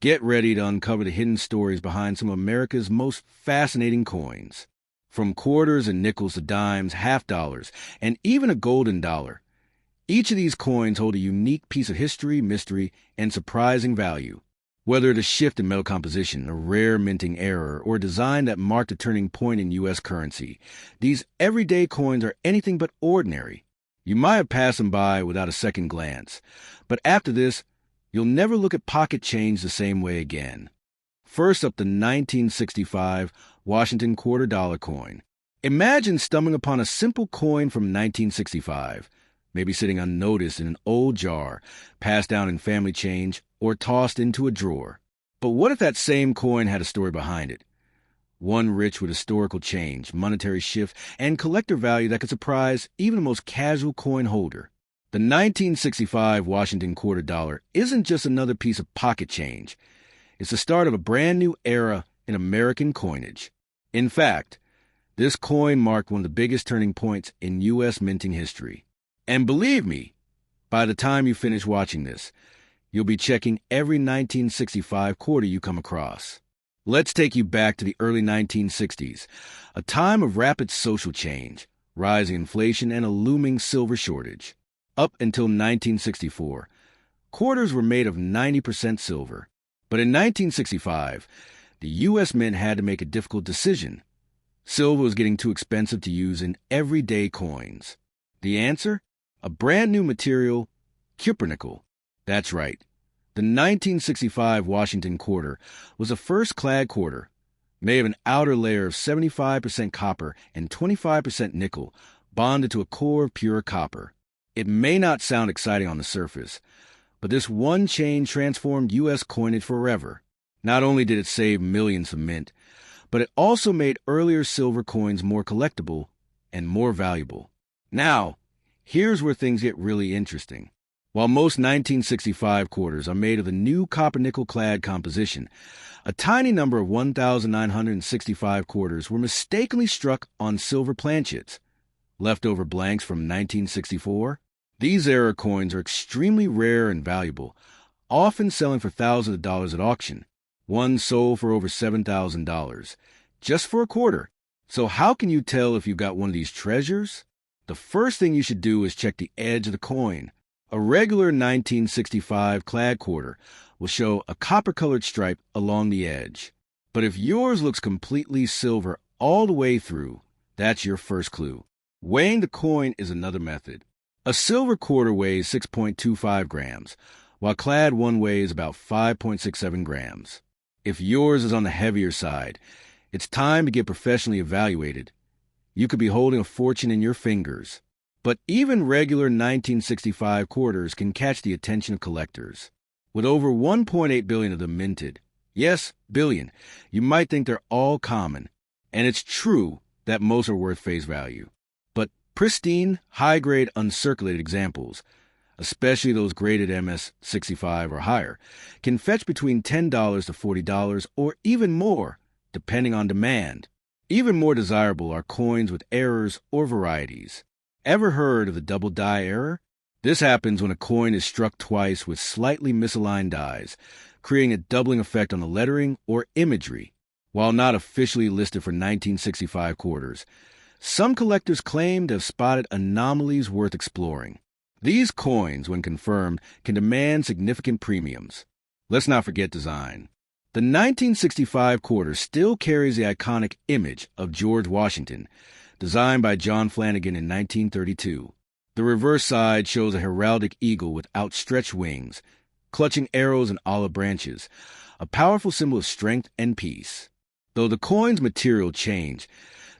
Get ready to uncover the hidden stories behind some of America's most fascinating coins. From quarters and nickels to dimes, half dollars, and even a golden dollar. Each of these coins hold a unique piece of history, mystery, and surprising value. Whether it's a shift in metal composition, a rare minting error, or a design that marked a turning point in U.S. currency, these everyday coins are anything but ordinary. You might have passed them by without a second glance, but after this, you'll never look at pocket change the same way again. First up, the 1965 Washington quarter dollar coin. Imagine stumbling upon a simple coin from 1965, maybe sitting unnoticed in an old jar, passed down in family change, or tossed into a drawer. But what if that same coin had a story behind it? One rich with historical change, monetary shift, and collector value that could surprise even the most casual coin holder. The 1965 Washington quarter dollar isn't just another piece of pocket change. It's the start of a brand new era in American coinage. In fact, this coin marked one of the biggest turning points in U.S. minting history. And believe me, by the time you finish watching this, you'll be checking every 1965 quarter you come across. Let's take you back to the early 1960s, a time of rapid social change, rising inflation, and a looming silver shortage. Up until 1964, quarters were made of 90% silver. But in 1965, the U.S. Mint had to make a difficult decision. Silver was getting too expensive to use in everyday coins. The answer? A brand new material, cupronickel. That's right. The 1965 Washington quarter was a first clad quarter, made of an outer layer of 75% copper and 25% nickel, bonded to a core of pure copper. It may not sound exciting on the surface, but this one change transformed U.S. coinage forever. Not only did it save millions from mint, but it also made earlier silver coins more collectible and more valuable. Now, here's where things get really interesting. While most 1965 quarters are made of the new copper-nickel-clad composition, a tiny number of 1,965 quarters were mistakenly struck on silver planchets, leftover blanks from 1964. These era coins are extremely rare and valuable, often selling for thousands of dollars at auction. One sold for over $7,000, just for a quarter. So how can you tell if you've got one of these treasures? The first thing you should do is check the edge of the coin. A regular 1965 clad quarter will show a copper-colored stripe along the edge. But if yours looks completely silver all the way through, that's your first clue. Weighing the coin is another method. A silver quarter weighs 6.25 grams, while clad one weighs about 5.67 grams. If yours is on the heavier side, it's time to get professionally evaluated. You could be holding a fortune in your fingers. But even regular 1965 quarters can catch the attention of collectors. With over 1.8 billion of them minted, yes, billion, you might think they're all common. And it's true that most are worth face value. But pristine, high-grade, uncirculated examples, especially those graded MS-65 or higher, can fetch between $10 to $40 or even more, depending on demand. Even more desirable are coins with errors or varieties. Ever heard of the double die error? This happens when a coin is struck twice with slightly misaligned dies, creating a doubling effect on the lettering or imagery. While not officially listed for 1965 quarters, some collectors claim to have spotted anomalies worth exploring. These coins, when confirmed, can demand significant premiums. Let's not forget design. The 1965 quarter still carries the iconic image of George Washington, designed by John Flanagan in 1932. The reverse side shows a heraldic eagle with outstretched wings, clutching arrows and olive branches, a powerful symbol of strength and peace. Though the coin's material changed,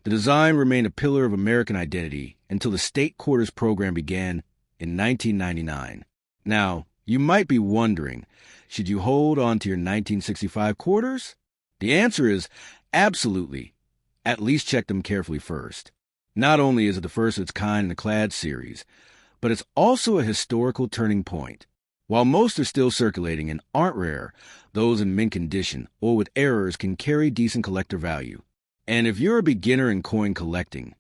the design remained a pillar of American identity until the state quarters program began in 1999. Now, you might be wondering, should you hold on to your 1965 quarters? The answer is absolutely. At least check them carefully first. Not only is it the first of its kind in the clad series, but it's also a historical turning point. While most are still circulating and aren't rare, those in mint condition or with errors can carry decent collector value. And if you're a beginner in coin collecting,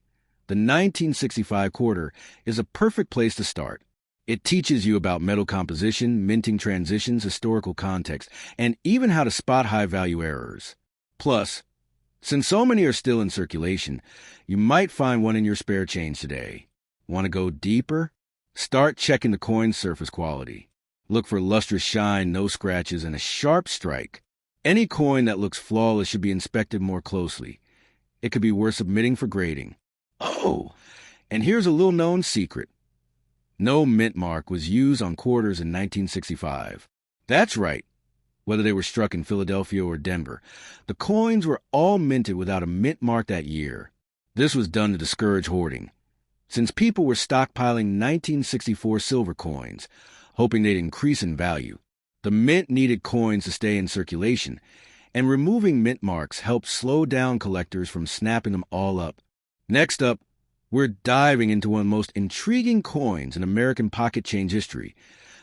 the 1965 quarter is a perfect place to start. It teaches you about metal composition, minting transitions, historical context, and even how to spot high-value errors. Plus, since so many are still in circulation, you might find one in your spare change today. Want to go deeper? Start checking the coin's surface quality. Look for lustrous shine, no scratches, and a sharp strike. Any coin that looks flawless should be inspected more closely. It could be worth submitting for grading. Oh, and here's a little-known secret. No mint mark was used on quarters in 1965. That's right. Whether they were struck in Philadelphia or Denver, the coins were all minted without a mint mark that year. This was done to discourage hoarding, since people were stockpiling 1964 silver coins, hoping they'd increase in value. The mint needed coins to stay in circulation, and removing mint marks helped slow down collectors from snapping them all up. Next up, we're diving into one of the most intriguing coins in American pocket change history,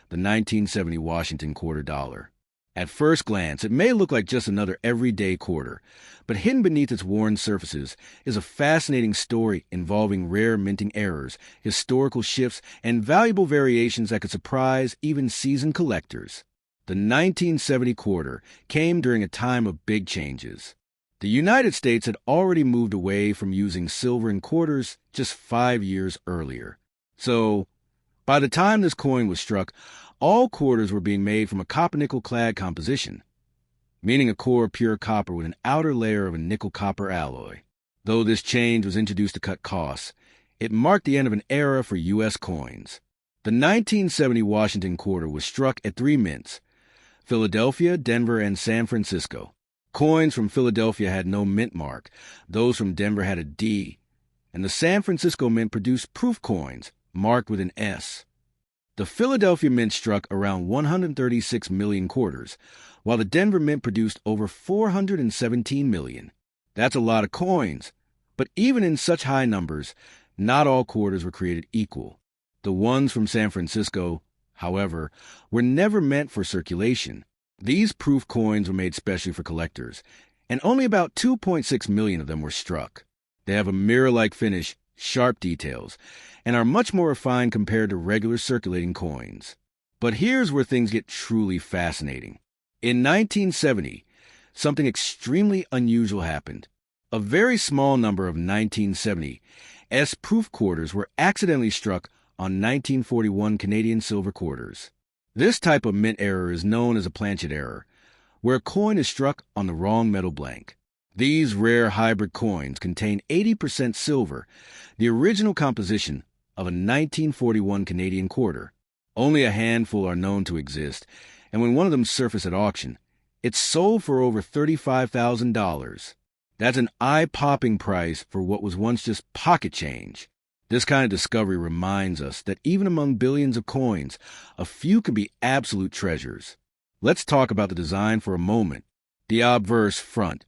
the 1970 Washington quarter dollar. At first glance, it may look like just another everyday quarter, but hidden beneath its worn surfaces is a fascinating story involving rare minting errors, historical shifts, and valuable variations that could surprise even seasoned collectors. The 1970 quarter came during a time of big changes. The United States had already moved away from using silver in quarters just 5 years earlier. So, by the time this coin was struck, all quarters were being made from a copper-nickel clad composition, meaning a core of pure copper with an outer layer of a nickel-copper alloy. Though this change was introduced to cut costs, it marked the end of an era for U.S. coins. The 1970 Washington quarter was struck at 3 mints: Philadelphia, Denver, and San Francisco. Coins from Philadelphia had no mint mark. Those from Denver had a D. And the San Francisco Mint produced proof coins, marked with an S. The Philadelphia Mint struck around 136 million quarters, while the Denver Mint produced over 417 million. That's a lot of coins. But even in such high numbers, not all quarters were created equal. The ones from San Francisco, however, were never meant for circulation. These proof coins were made specially for collectors, and only about 2.6 million of them were struck. They have a mirror-like finish, sharp details, and are much more refined compared to regular circulating coins. But here's where things get truly fascinating. In 1970, something extremely unusual happened. A very small number of 1970 S-proof quarters were accidentally struck on 1941 Canadian silver quarters. This type of mint error is known as a planchet error, where a coin is struck on the wrong metal blank. These rare hybrid coins contain 80% silver, the original composition of a 1941 Canadian quarter. Only a handful are known to exist, and when one of them surfaced at auction, it sold for over $35,000. That's an eye-popping price for what was once just pocket change. This kind of discovery reminds us that even among billions of coins, a few can be absolute treasures. Let's talk about the design for a moment. The obverse front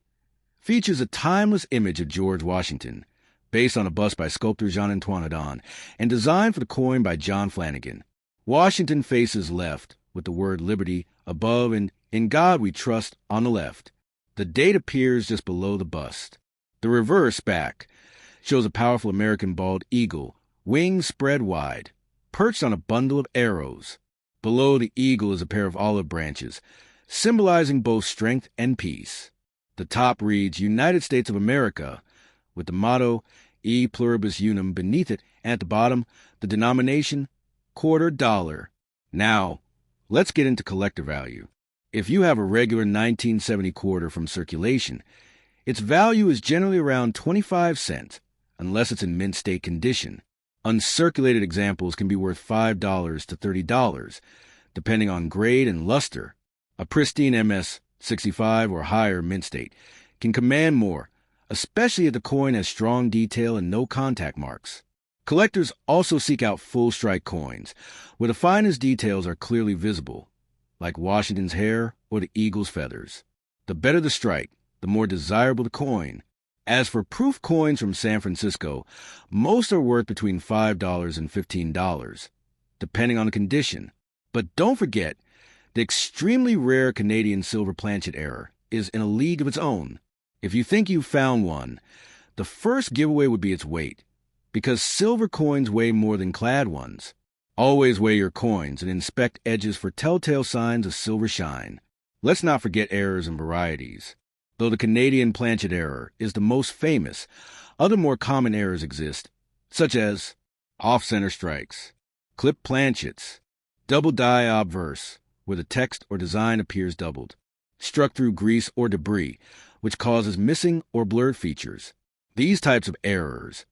features a timeless image of George Washington, based on a bust by sculptor Jean-Antoine Adon, and designed for the coin by John Flanagan. Washington faces left, with the word liberty above and in God we trust on the left. The date appears just below the bust. The reverse back shows a powerful American bald eagle, wings spread wide, perched on a bundle of arrows. Below the eagle is a pair of olive branches, symbolizing both strength and peace. The top reads United States of America, with the motto E Pluribus Unum beneath it, and at the bottom, the denomination quarter dollar. Now, let's get into collector value. If you have a regular 1970 quarter from circulation, its value is generally around 25 cents, unless it's in mint state condition. Uncirculated examples can be worth $5 to $30, depending on grade and luster. A pristine MS 65 or higher mint state can command more, especially if the coin has strong detail and no contact marks. Collectors also seek out full strike coins, where the finest details are clearly visible, like Washington's hair or the eagle's feathers. The better the strike, the more desirable the coin. As for proof coins from San Francisco, most are worth between $5 and $15, depending on the condition. But don't forget, the extremely rare Canadian silver planchet error is in a league of its own. If you think you've found one, the first giveaway would be its weight, because silver coins weigh more than clad ones. Always weigh your coins and inspect edges for telltale signs of silver shine. Let's not forget errors and varieties. Though the Canadian planchet error is the most famous, other more common errors exist, such as off-center strikes, clipped planchets, double die obverse, where the text or design appears doubled, struck through grease or debris, which causes missing or blurred features. These types of errors,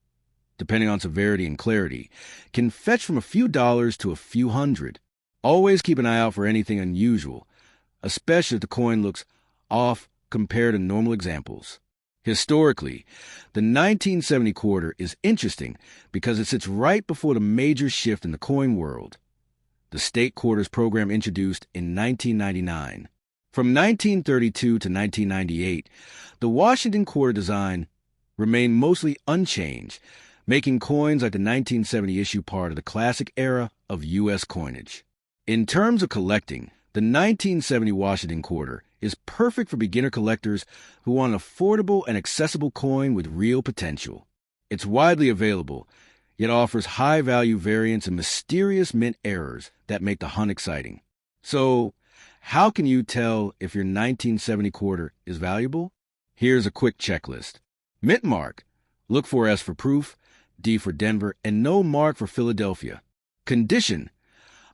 depending on severity and clarity, can fetch from a few dollars to a few hundred. Always keep an eye out for anything unusual, especially if the coin looks off compared to normal examples. Historically, the 1970 quarter is interesting because it sits right before the major shift in the coin world. The state quarters program introduced in 1999. From 1932 to 1998, the Washington quarter design remained mostly unchanged, making coins like the 1970 issue part of the classic era of U.S. coinage. In terms of collecting, the 1970 Washington quarter is perfect for beginner collectors who want an affordable and accessible coin with real potential. It's widely available, yet offers high-value variants and mysterious mint errors that make the hunt exciting. So, how can you tell if your 1970 quarter is valuable? Here's a quick checklist. Mint mark. Look for S for proof, D for Denver, and no mark for Philadelphia. Condition.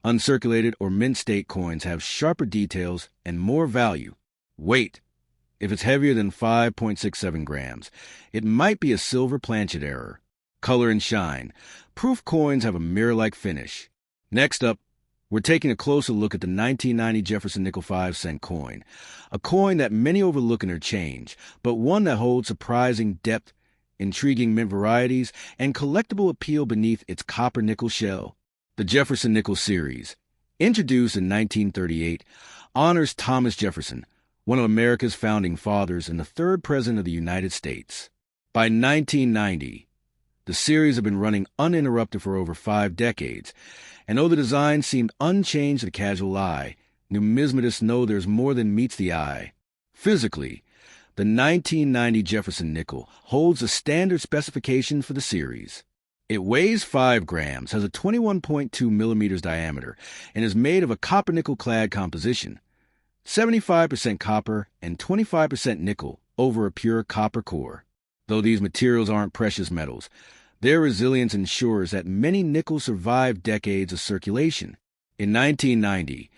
Uncirculated or mint state coins have sharper details and more value. Weight. If it's heavier than 5.67 grams, it might be a silver planchet error. Color and shine. Proof coins have a mirror-like finish. Next up, we're taking a closer look at the 1990 Jefferson Nickel 5-cent coin, a coin that many overlook in their change, but one that holds surprising depth, intriguing mint varieties, and collectible appeal beneath its copper-nickel shell. The Jefferson Nickels series, introduced in 1938, honors Thomas Jefferson, one of America's founding fathers and the third president of the United States. By 1990, the series had been running uninterrupted for over 5 decades, and though the design seemed unchanged to the casual eye, numismatists know there's more than meets the eye. Physically, the 1990 Jefferson nickel holds the standard specification for the series. It weighs 5 grams, has a 21.2 millimeters diameter, and is made of a copper-nickel clad composition, 75% copper and 25% nickel over a pure copper core. Though these materials aren't precious metals, their resilience ensures that many nickels survive decades of circulation. In 1990,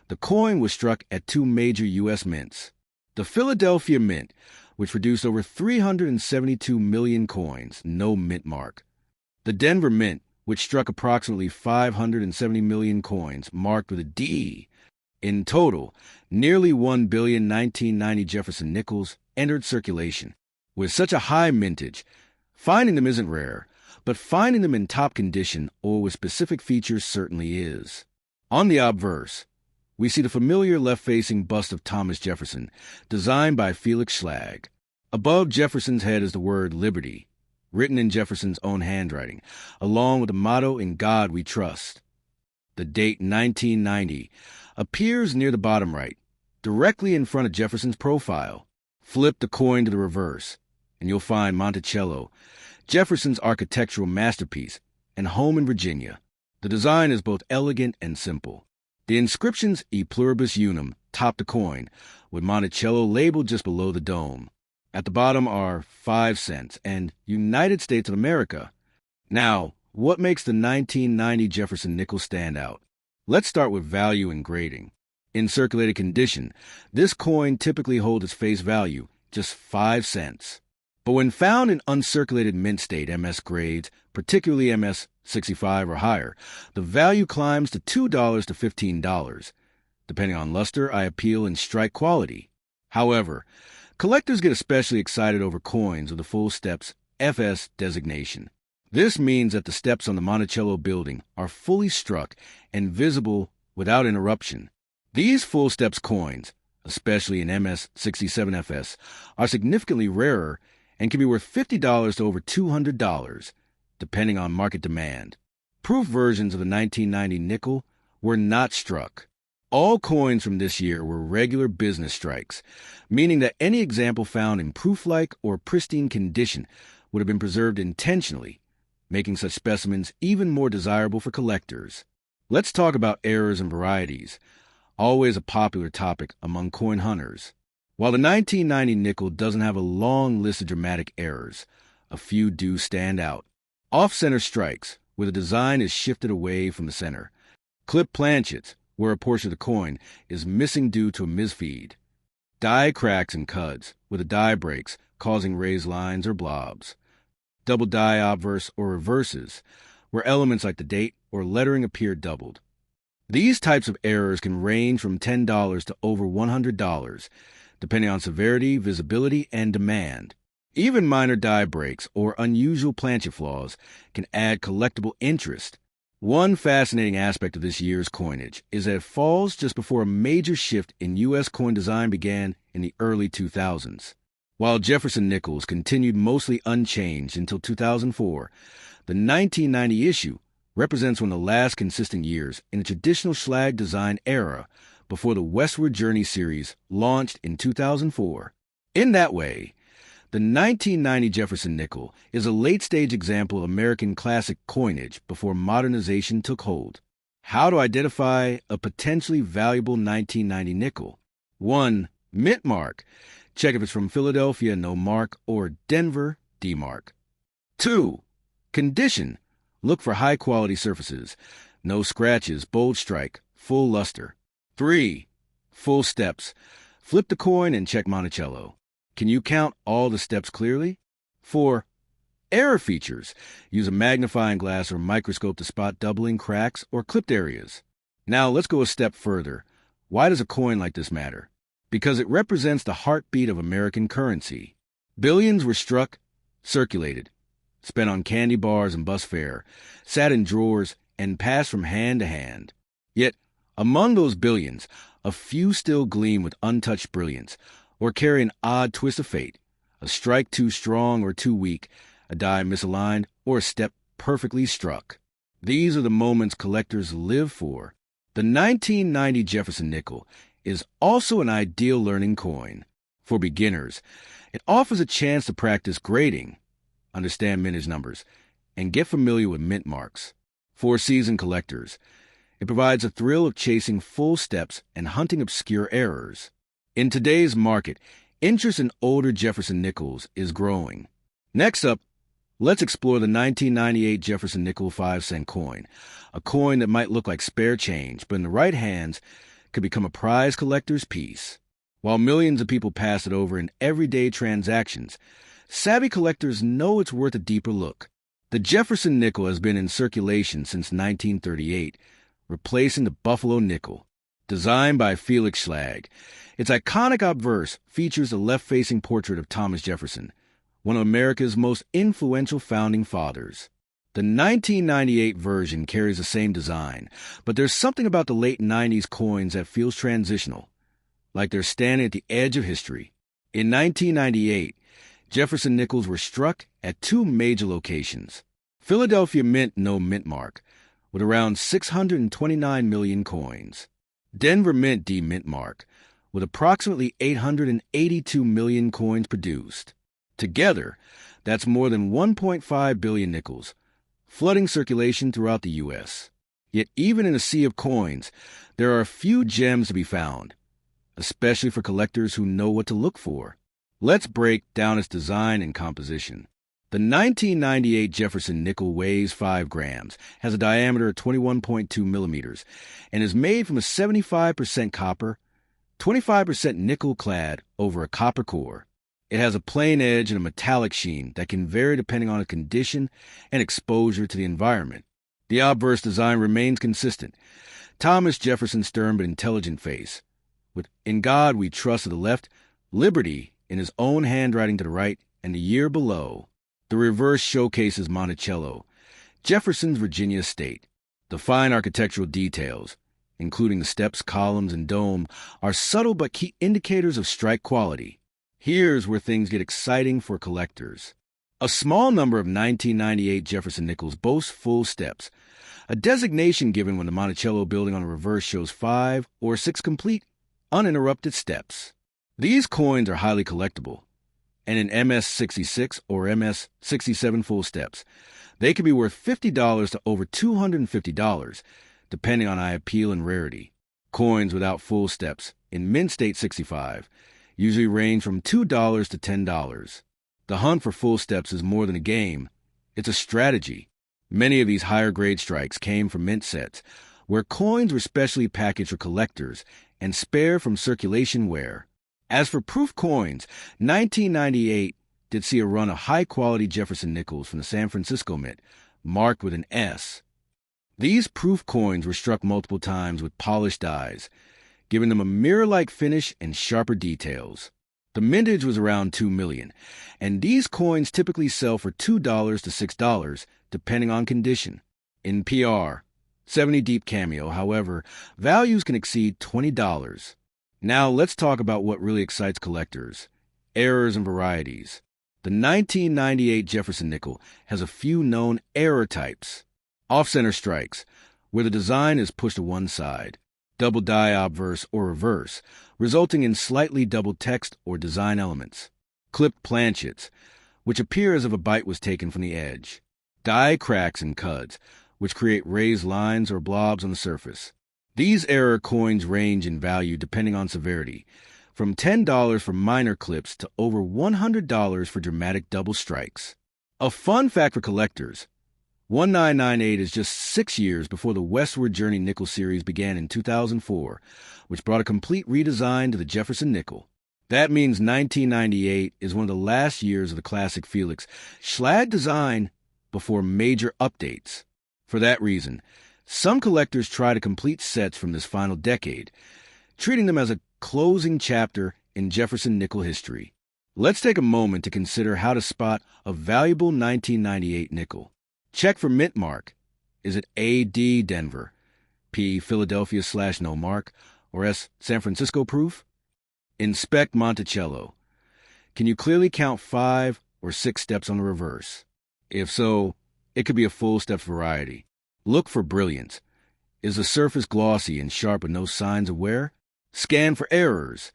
the coin was struck at 2 major U.S. mints. The Philadelphia Mint, which produced over 372 million coins, no mint mark. The Denver Mint, which struck approximately 570 million coins, marked with a D. In total, nearly 1 billion 1990 Jefferson nickels entered circulation. With such a high mintage, finding them isn't rare, but finding them in top condition or with specific features certainly is. On the obverse, we see the familiar left-facing bust of Thomas Jefferson, designed by Felix Schlag. Above Jefferson's head is the word Liberty, written in Jefferson's own handwriting, along with the motto "In God We Trust." The date 1990 appears near the bottom right, directly in front of Jefferson's profile. Flip the coin to the reverse, and you'll find Monticello, Jefferson's architectural masterpiece, and home in Virginia. The design is both elegant and simple. The inscriptions E pluribus unum top the coin, with Monticello labeled just below the dome. At the bottom are 5 cents and United States of America. Now, what makes the 1990 Jefferson nickel stand out? Let's start with value and grading. In circulated condition, this coin typically holds its face value, just 5 cents. But when found in uncirculated mint state MS grades, particularly MS 65 or higher, the value climbs to $2 to $15, depending on luster, eye appeal, and strike quality. However, collectors get especially excited over coins with the full steps FS designation. This means that the steps on the Monticello building are fully struck and visible without interruption. These full steps coins, especially in MS 67FS, are significantly rarer and can be worth $50 to over $200, depending on market demand. Proof versions of the 1990 nickel were not struck. All coins from this year were regular business strikes, meaning that any example found in proof-like or pristine condition would have been preserved intentionally, making such specimens even more desirable for collectors. Let's talk about errors and varieties, always a popular topic among coin hunters. While the 1990 nickel doesn't have a long list of dramatic errors, a few do stand out. Off-center strikes, where the design is shifted away from the center. Clip planchets, where a portion of the coin is missing due to a misfeed. Die cracks and cuds, where the die breaks, causing raised lines or blobs. Double die obverse or reverses, where elements like the date or lettering appear doubled. These types of errors can range from $10 to over $100, depending on severity, visibility, and demand. Even minor die breaks or unusual planchet flaws can add collectible interest. One fascinating aspect of this year's coinage is that it falls just before a major shift in U.S. coin design began in the early 2000s. While Jefferson Nickels continued mostly unchanged until 2004, the 1990 issue represents one of the last consistent years in the traditional Schlag design era before the Westward Journey series launched in 2004. In that way, the 1990 Jefferson nickel is a late-stage example of American classic coinage before modernization took hold. How to identify a potentially valuable 1990 nickel? 1. Mint mark. Check if it's from Philadelphia, no mark, or Denver, D mark. 2. Condition. Look for high-quality surfaces. No scratches, bold strike, full luster. 3. Full steps. Flip the coin and check Monticello. Can you count all the steps clearly? 4. Error features. Use a magnifying glass or microscope to spot doubling, cracks, or clipped areas. Now let's go a step further. Why does a coin like this matter? Because it represents the heartbeat of American currency. Billions were struck, circulated, spent on candy bars and bus fare, sat in drawers, and passed from hand to hand. Yet, among those billions, a few still gleam with untouched brilliance, or carry an odd twist of fate, a strike too strong or too weak, a die misaligned, or a step perfectly struck. These are the moments collectors live for. The 1990 Jefferson nickel is also an ideal learning coin. For beginners, it offers a chance to practice grading, understand mintage numbers, and get familiar with mint marks. For seasoned collectors, it provides a thrill of chasing full steps and hunting obscure errors. In today's market, interest in older Jefferson nickels is growing. Next up, let's explore the 1998 Jefferson nickel 5-cent coin, a coin that might look like spare change, but in the right hands could become a prize collector's piece. While millions of people pass it over in everyday transactions, savvy collectors know it's worth a deeper look. The Jefferson nickel has been in circulation since 1938, replacing the Buffalo nickel. Designed by Felix Schlag, its iconic obverse features a left-facing portrait of Thomas Jefferson, one of America's most influential founding fathers. The 1998 version carries the same design, but there's something about the late 90s coins that feels transitional, like they're standing at the edge of history. In 1998, Jefferson nickels were struck at two major locations. Philadelphia Mint no mint mark, with around 629 million coins. Denver Mint D mint mark, with approximately 882 million coins produced. Together, that's more than 1.5 billion nickels, flooding circulation throughout the U.S. Yet even in a sea of coins, there are a few gems to be found, especially for collectors who know what to look for. Let's break down its design and composition. The 1998 Jefferson nickel weighs 5 grams, has a diameter of 21.2 millimeters, and is made from a 75% copper, 25% nickel clad over a copper core. It has a plain edge and a metallic sheen that can vary depending on the condition and exposure to the environment. The obverse design remains consistent. Thomas Jefferson's stern but intelligent face, with "In God We Trust" to the left, "Liberty" in his own handwriting to the right, and the year below. The reverse showcases Monticello, Jefferson's Virginia estate. The fine architectural details, including the steps, columns, and dome, are subtle but key indicators of strike quality. Here's where things get exciting for collectors. A small number of 1998 Jefferson nickels boast full steps, a designation given when the Monticello building on the reverse shows 5 or 6 complete, uninterrupted steps. These coins are highly collectible, and in MS-66 or MS-67 full steps, they can be worth $50 to over $250, depending on eye appeal and rarity. Coins without full steps, in mint state 65, usually range from $2 to $10. The hunt for full steps is more than a game, it's a strategy. Many of these higher-grade strikes came from mint sets, where coins were specially packaged for collectors and spare from circulation wear. As for proof coins, 1998 did see a run of high-quality Jefferson Nickels from the San Francisco Mint, marked with an S. These proof coins were struck multiple times with polished dies, giving them a mirror-like finish and sharper details. The mintage was around 2 million, and these coins typically sell for $2 to $6, depending on condition. In PR, 70 deep cameo, however, values can exceed $20. Now let's talk about what really excites collectors: errors and varieties. The 1998 Jefferson nickel has a few known error types. Off-center strikes, where the design is pushed to one side. Double die obverse or reverse, resulting in slightly doubled text or design elements. Clipped planchets, which appear as if a bite was taken from the edge. Die cracks and cuds, which create raised lines or blobs on the surface. These error coins range in value depending on severity, from $10 for minor clips to over $100 for dramatic double strikes. A fun fact for collectors: 1998 is just 6 years before the Westward Journey nickel series began in 2004, which brought a complete redesign to the Jefferson nickel. That means 1998 is one of the last years of the classic Felix Schlad design before major updates. For that reason, some collectors try to complete sets from this final decade, treating them as a closing chapter in Jefferson nickel history. Let's take a moment to consider how to spot a valuable 1998 nickel. Check for mint mark. Is it A.D. Denver, P. Philadelphia/no mark, or S. San Francisco proof? Inspect Monticello. Can you clearly count 5 or 6 steps on the reverse? If so, it could be a full steps variety. Look for brilliance. Is the surface glossy and sharp with no signs of wear? Scan for errors.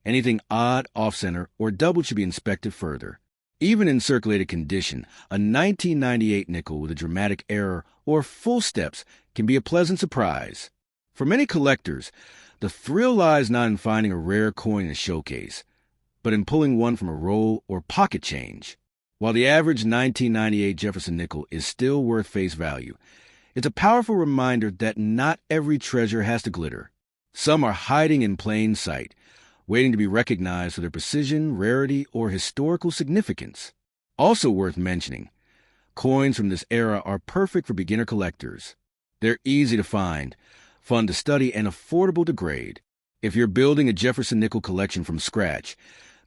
Anything odd, off-center, or doubled should be inspected further. Even in circulated condition, a 1998 nickel with a dramatic error or full steps can be a pleasant surprise. For many collectors, the thrill lies not in finding a rare coin in a showcase, but in pulling one from a roll or pocket change. While the average 1998 Jefferson nickel is still worth face value, it's a powerful reminder that not every treasure has to glitter. Some are hiding in plain sight, waiting to be recognized for their precision, rarity, or historical significance. Also worth mentioning, coins from this era are perfect for beginner collectors. They're easy to find, fun to study, and affordable to grade. If you're building a Jefferson nickel collection from scratch,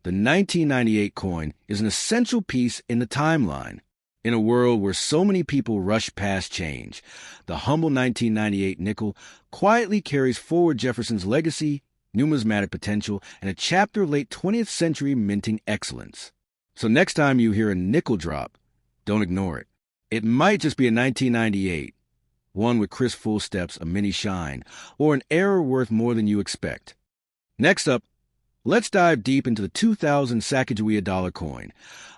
the 1998 coin is an essential piece in the timeline. In a world where so many people rush past change, the humble 1998 nickel quietly carries forward Jefferson's legacy, numismatic potential, and a chapter of late 20th century minting excellence. So next time you hear a nickel drop, don't ignore it. It might just be a 1998, one with crisp full steps, a mini shine, or an error worth more than you expect. Next up, let's dive deep into the 2000 Sacagawea Dollar coin,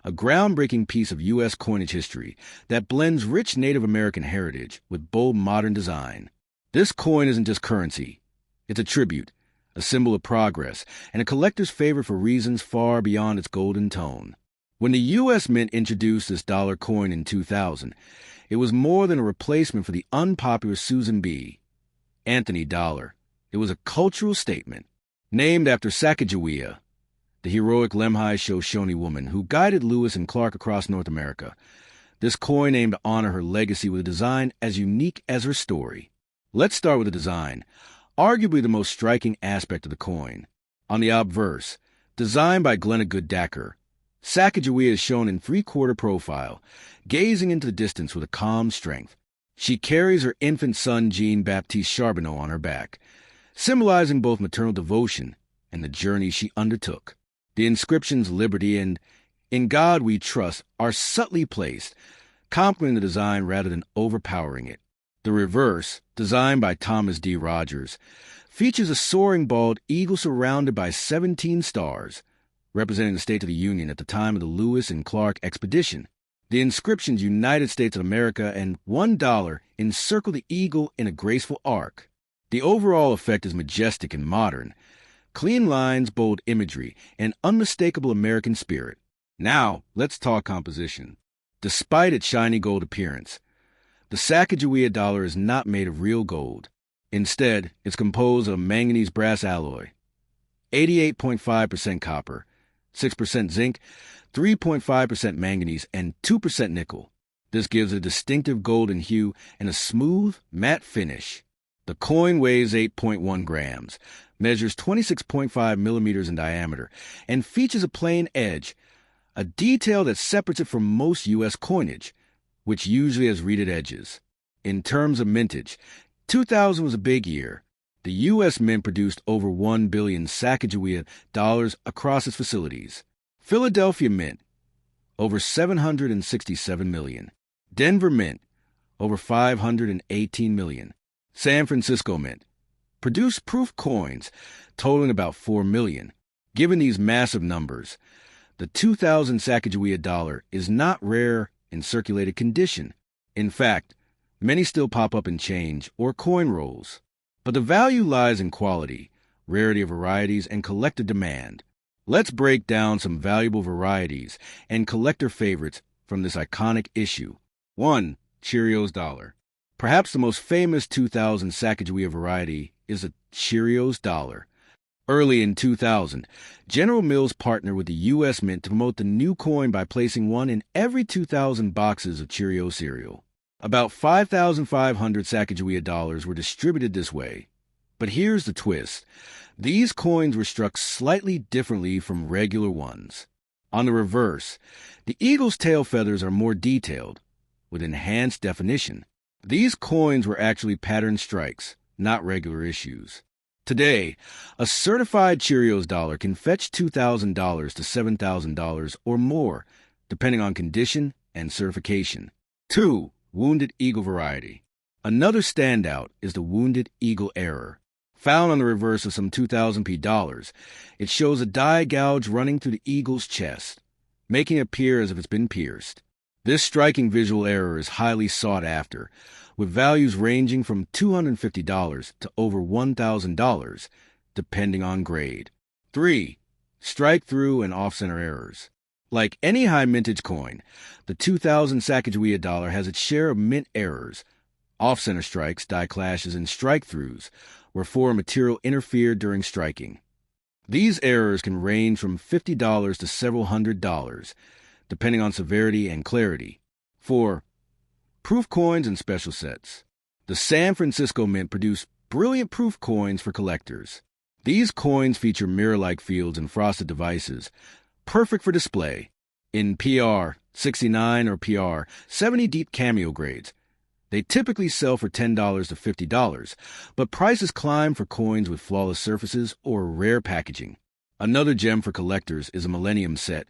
a groundbreaking piece of U.S. coinage history that blends rich Native American heritage with bold modern design. This coin isn't just currency. It's a tribute, a symbol of progress, and a collector's favorite for reasons far beyond its golden tone. When the U.S. Mint introduced this dollar coin in 2000, it was more than a replacement for the unpopular Susan B. Anthony dollar. It was a cultural statement. Named after Sacagawea, the heroic Lemhi Shoshone woman who guided Lewis and Clark across North America, this coin aimed to honor her legacy with a design as unique as her story. Let's start with the design, arguably the most striking aspect of the coin. On the obverse, designed by Glennagood Dacker, Sacagawea is shown in three-quarter profile, gazing into the distance with a calm strength. She carries her infant son Jean-Baptiste Charbonneau on her back, symbolizing both maternal devotion and the journey she undertook. The inscriptions Liberty and In God We Trust are subtly placed, complementing the design rather than overpowering it. The reverse, designed by Thomas D. Rogers, features a soaring bald eagle surrounded by 17 stars, representing the State of the Union at the time of the Lewis and Clark expedition. The inscriptions United States of America and $1 encircle the eagle in a graceful arc. The overall effect is majestic and modern. Clean lines, bold imagery, and unmistakable American spirit. Now, let's talk composition. Despite its shiny gold appearance, the Sacagawea dollar is not made of real gold. Instead, it's composed of a manganese brass alloy, 88.5% copper, 6% zinc, 3.5% manganese, and 2% nickel. This gives a distinctive golden hue and a smooth, matte finish. The coin weighs 8.1 grams, measures 26.5 millimeters in diameter, and features a plain edge, a detail that separates it from most U.S. coinage, which usually has reeded edges. In terms of mintage, 2000 was a big year. The U.S. Mint produced over 1 billion Sacagawea dollars across its facilities. Philadelphia Mint, over 767 million. Denver Mint, over 518 million. San Francisco Mint produced proof coins totaling about 4 million. Given these massive numbers, the 2000 Sacagawea dollar is not rare in circulated condition. In fact, many still pop up in change or coin rolls. But the value lies in quality, rarity of varieties, and collector demand. Let's break down some valuable varieties and collector favorites from this iconic issue. 1. Cheerios Dollar. Perhaps the most famous 2000 Sacagawea variety is a Cheerios Dollar. Early in 2000, General Mills partnered with the U.S. Mint to promote the new coin by placing one in every 2,000 boxes of Cheerio cereal. About 5,500 Sacagawea dollars were distributed this way. But here's the twist. These coins were struck slightly differently from regular ones. On the reverse, the eagle's tail feathers are more detailed, with enhanced definition. These coins were actually patterned strikes, not regular issues. Today, a certified Cheerios dollar can fetch $2,000 to $7,000 or more, depending on condition and certification. 2. Wounded Eagle variety. Another standout is the Wounded Eagle error. Found on the reverse of some 2000p dollars, it shows a die gouge running through the eagle's chest, making it appear as if it's been pierced. This striking visual error is highly sought after, with values ranging from $250 to over $1,000, depending on grade. 3. Strike-through and off-center errors. Like any high mintage coin, the 2000 Sacagawea dollar has its share of mint errors, off-center strikes, die clashes, and strike-throughs, where foreign material interfered during striking. These errors can range from $50 to several $100s, depending on severity and clarity. 4. Proof coins and special sets. The San Francisco Mint produced brilliant proof coins for collectors. These coins feature mirror-like fields and frosted devices, perfect for display. In PR 69 or PR 70 deep cameo grades, they typically sell for $10 to $50, but prices climb for coins with flawless surfaces or rare packaging. Another gem for collectors is a Millennium set,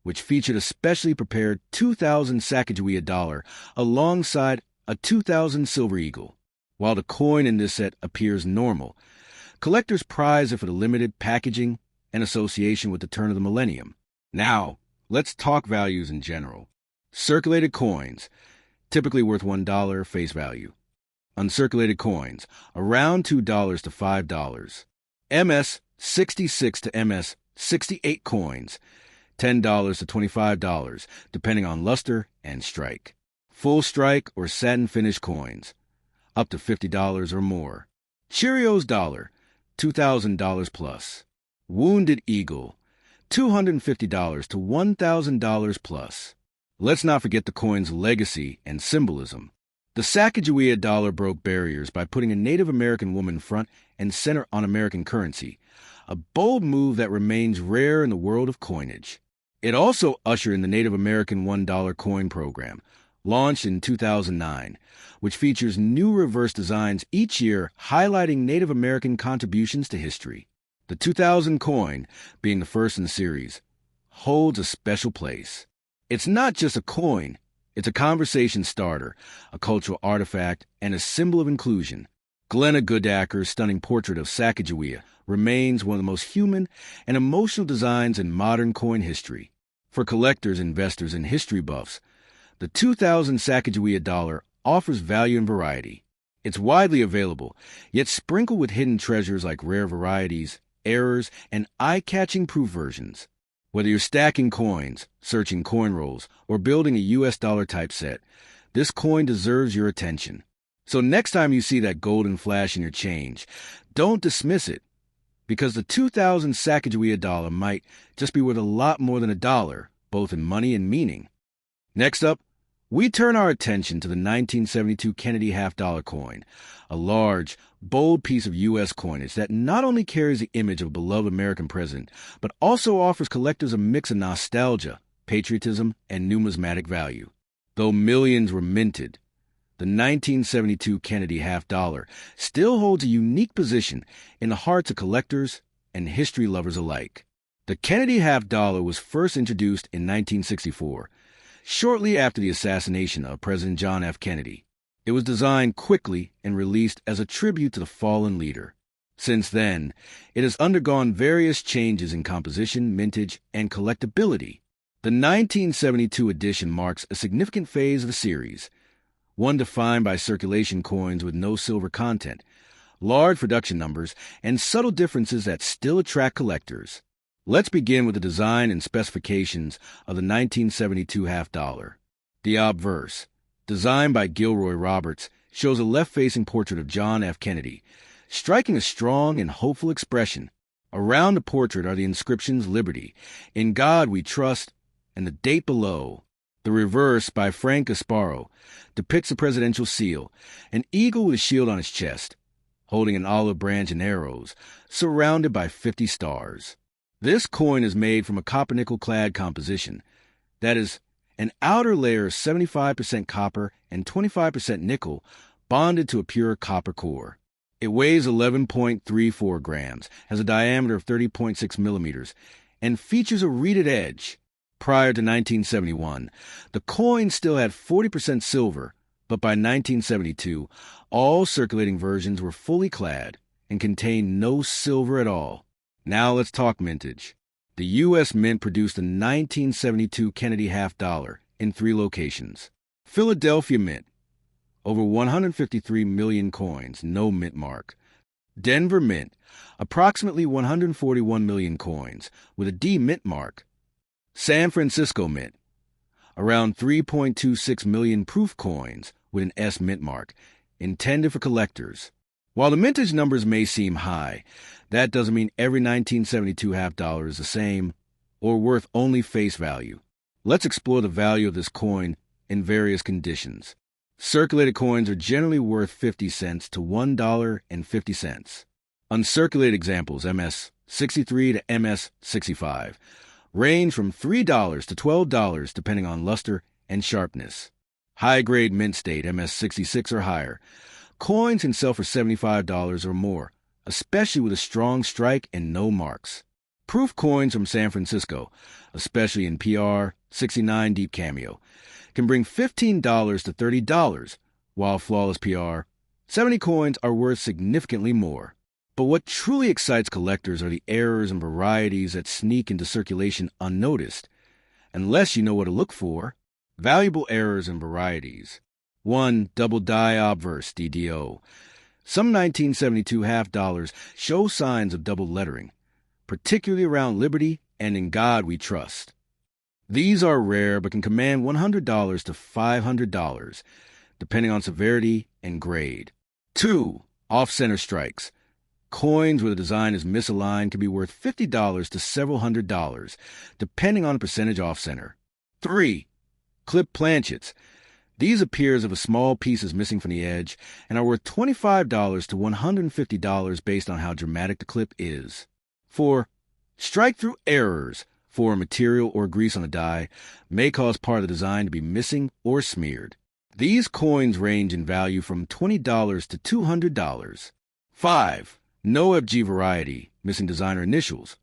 which featured a specially prepared 2000 Sacagawea dollar alongside a 2000 Silver Eagle. While the coin in this set appears normal, collectors prize it for the limited packaging and association with the turn of the millennium. Now, let's talk values in general. Circulated coins, typically worth $1 face value. Uncirculated coins, around $2 to $5. MS 66 to MS 68 coins, $10 to $25, depending on luster and strike. Full strike or satin finish coins, up to $50 or more. Cheerios Dollar, $2,000 plus. Wounded Eagle, $250 to $1,000 plus. Let's not forget the coin's legacy and symbolism. The Sacagawea dollar broke barriers by putting a Native American woman front and center on American currency, a bold move that remains rare in the world of coinage. It also ushered in the Native American $1 coin program, launched in 2009, which features new reverse designs each year highlighting Native American contributions to history. The 2000 coin, being the first in the series, holds a special place. It's not just a coin, it's a conversation starter, a cultural artifact, and a symbol of inclusion. Glenna Goodacre's stunning portrait of Sacagawea remains one of the most human and emotional designs in modern coin history. For collectors, investors, and history buffs, The 2000 Sacagawea Dollar offers value and variety. It's widely available, yet sprinkled with hidden treasures like rare varieties, errors, and eye-catching proof versions. Whether you're stacking coins, searching coin rolls, or building a US dollar type set, this coin deserves your attention. So next time you see that golden flash in your change, don't dismiss it, because the 2000 Sacagawea Dollar might just be worth a lot more than a dollar, both in money and meaning. Next up, we turn our attention to the 1972 Kennedy half-dollar coin, a large, bold piece of U.S. coinage that not only carries the image of a beloved American president, but also offers collectors a mix of nostalgia, patriotism, and numismatic value. Though millions were minted, the 1972 Kennedy half-dollar still holds a unique position in the hearts of collectors and history lovers alike. The Kennedy half-dollar was first introduced in 1964, shortly after the assassination of President John F. Kennedy. It was designed quickly and released as a tribute to the fallen leader. Since then, it has undergone various changes in composition, mintage, and collectability. The 1972 edition marks a significant phase of the series, one defined by circulation coins with no silver content, large production numbers, and subtle differences that still attract collectors. Let's begin with the design and specifications of the 1972 half-dollar. The obverse, designed by Gilroy Roberts, shows a left-facing portrait of John F. Kennedy, striking a strong and hopeful expression. Around the portrait are the inscriptions Liberty, In God We Trust, and the date below. The reverse, by Frank Gasparo, depicts the presidential seal, an eagle with a shield on his chest, holding an olive branch and arrows, surrounded by 50 stars. This coin is made from a copper-nickel-clad composition. That is, an outer layer of 75% copper and 25% nickel bonded to a pure copper core. It weighs 11.34 grams, has a diameter of 30.6 millimeters, and features a reeded edge. Prior to 1971, the coin still had 40% silver, but by 1972, all circulating versions were fully clad and contained no silver at all. Now let's talk mintage. The U.S. Mint produced the 1972 Kennedy half-dollar in 3 locations. Philadelphia Mint, over 153 million coins, no mint mark. Denver Mint, approximately 141 million coins, with a D mint mark. San Francisco Mint, around 3.26 million proof coins, with an S mint mark, intended for collectors. While the mintage numbers may seem high, that doesn't mean every 1972 half-dollar is the same or worth only face value. Let's explore the value of this coin in various conditions. Circulated coins are generally worth 50 cents to $1.50. Uncirculated examples, MS-63 to MS-65, range from $3 to $12 depending on luster and sharpness. High-grade mint state, MS-66 or higher, coins can sell for $75 or more, especially with a strong strike and no marks. Proof coins from San Francisco, especially in PR, 69 deep cameo, can bring $15 to $30, while flawless PR, 70 coins are worth significantly more. But what truly excites collectors are the errors and varieties that sneak into circulation unnoticed, unless you know what to look for. Valuable errors and varieties. 1. Double die obverse, DDO. Some 1972 half-dollars show signs of double lettering, particularly around Liberty and In God We Trust. These are rare but can command $100 to $500, depending on severity and grade. 2. Off-center strikes. Coins where the design is misaligned can be worth $50 to several $100s, depending on the percentage off-center. 3. Clip planchets. These appear as if a small piece is missing from the edge and are worth $25 to $150 based on how dramatic the clip is. 4. Strike-through errors. For material or grease on the die may cause part of the design to be missing or smeared. These coins range in value from $20 to $200. 5. No FG variety, missing designer initials.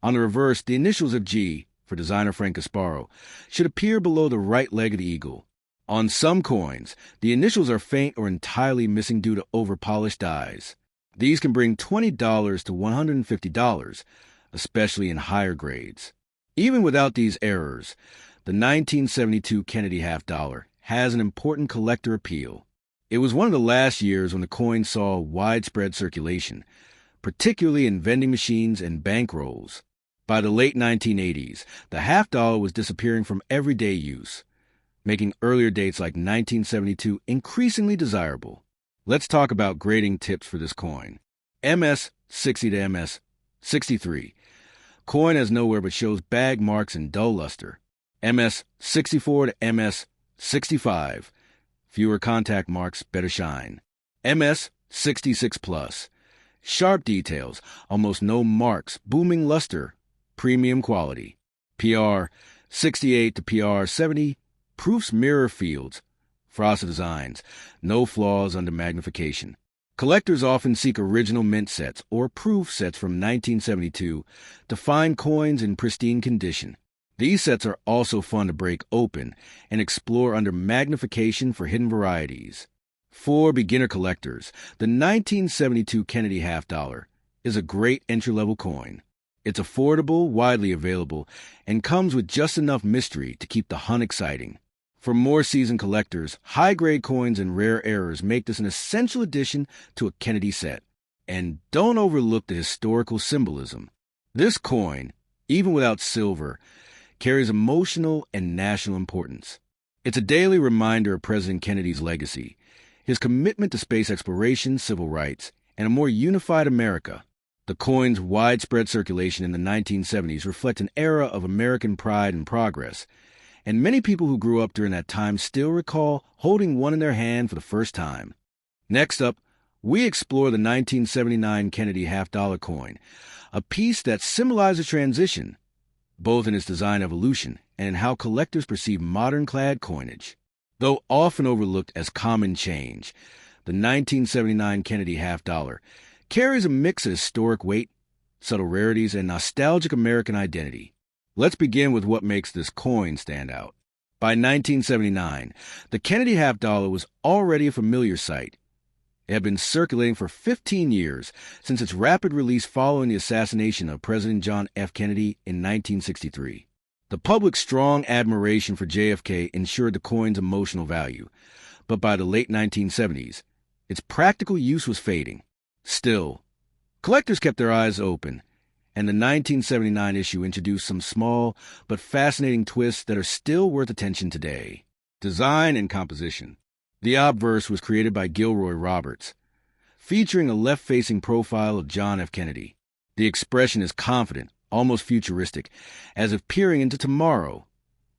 On the reverse, the initials of G, for designer Frank Gasparo, should appear below the right leg of the eagle. On some coins, the initials are faint or entirely missing due to over-polished dies. These can bring $20 to $150, especially in higher grades. Even without these errors, The 1972 Kennedy half dollar has an important collector appeal. It was one of the last years when the coin saw widespread circulation, particularly in vending machines and bankrolls. By the late 1980s, the half dollar was disappearing from everyday use, making earlier dates like 1972 increasingly desirable. Let's talk about grading tips for this coin. MS-60 to MS-63. Coin has nowhere but shows bag marks and dull luster. MS-64 to MS-65. Fewer contact marks, better shine. MS-66 plus. Sharp details, almost no marks, booming luster, premium quality. PR-68 to PR-70. Proofs mirror fields, frosted designs, no flaws under magnification. Collectors often seek original mint sets or proof sets from 1972 to find coins in pristine condition. These sets are also fun to break open and explore under magnification for hidden varieties. For beginner collectors, the 1972 Kennedy half dollar is a great entry-level coin. It's affordable, widely available, and comes with just enough mystery to keep the hunt exciting. For more seasoned collectors, high-grade coins and rare errors make this an essential addition to a Kennedy set. And don't overlook the historical symbolism. This coin, even without silver, carries emotional and national importance. It's a daily reminder of President Kennedy's legacy, his commitment to space exploration, civil rights, and a more unified America. The coin's widespread circulation in the 1970s reflect an era of American pride and progress, and many people who grew up during that time still recall holding one in their hand for the first time. Next up, we explore the 1979 Kennedy half-dollar coin, a piece that symbolizes transition, both in its design evolution and in how collectors perceive modern-clad coinage. Though often overlooked as common change, the 1979 Kennedy half-dollar carries a mix of historic weight, subtle rarities, and nostalgic American identity. Let's begin with what makes this coin stand out. By 1979, the Kennedy half dollar was already a familiar sight. It had been circulating for 15 years, since its rapid release following the assassination of President John F. Kennedy in 1963. The public's strong admiration for JFK ensured the coin's emotional value, but by the late 1970s, its practical use was fading. Still, collectors kept their eyes open, and the 1979 issue introduced some small but fascinating twists that are still worth attention today. Design and composition. The obverse was created by Gilroy Roberts, featuring a left-facing profile of John F. Kennedy. The expression is confident, almost futuristic, as if peering into tomorrow,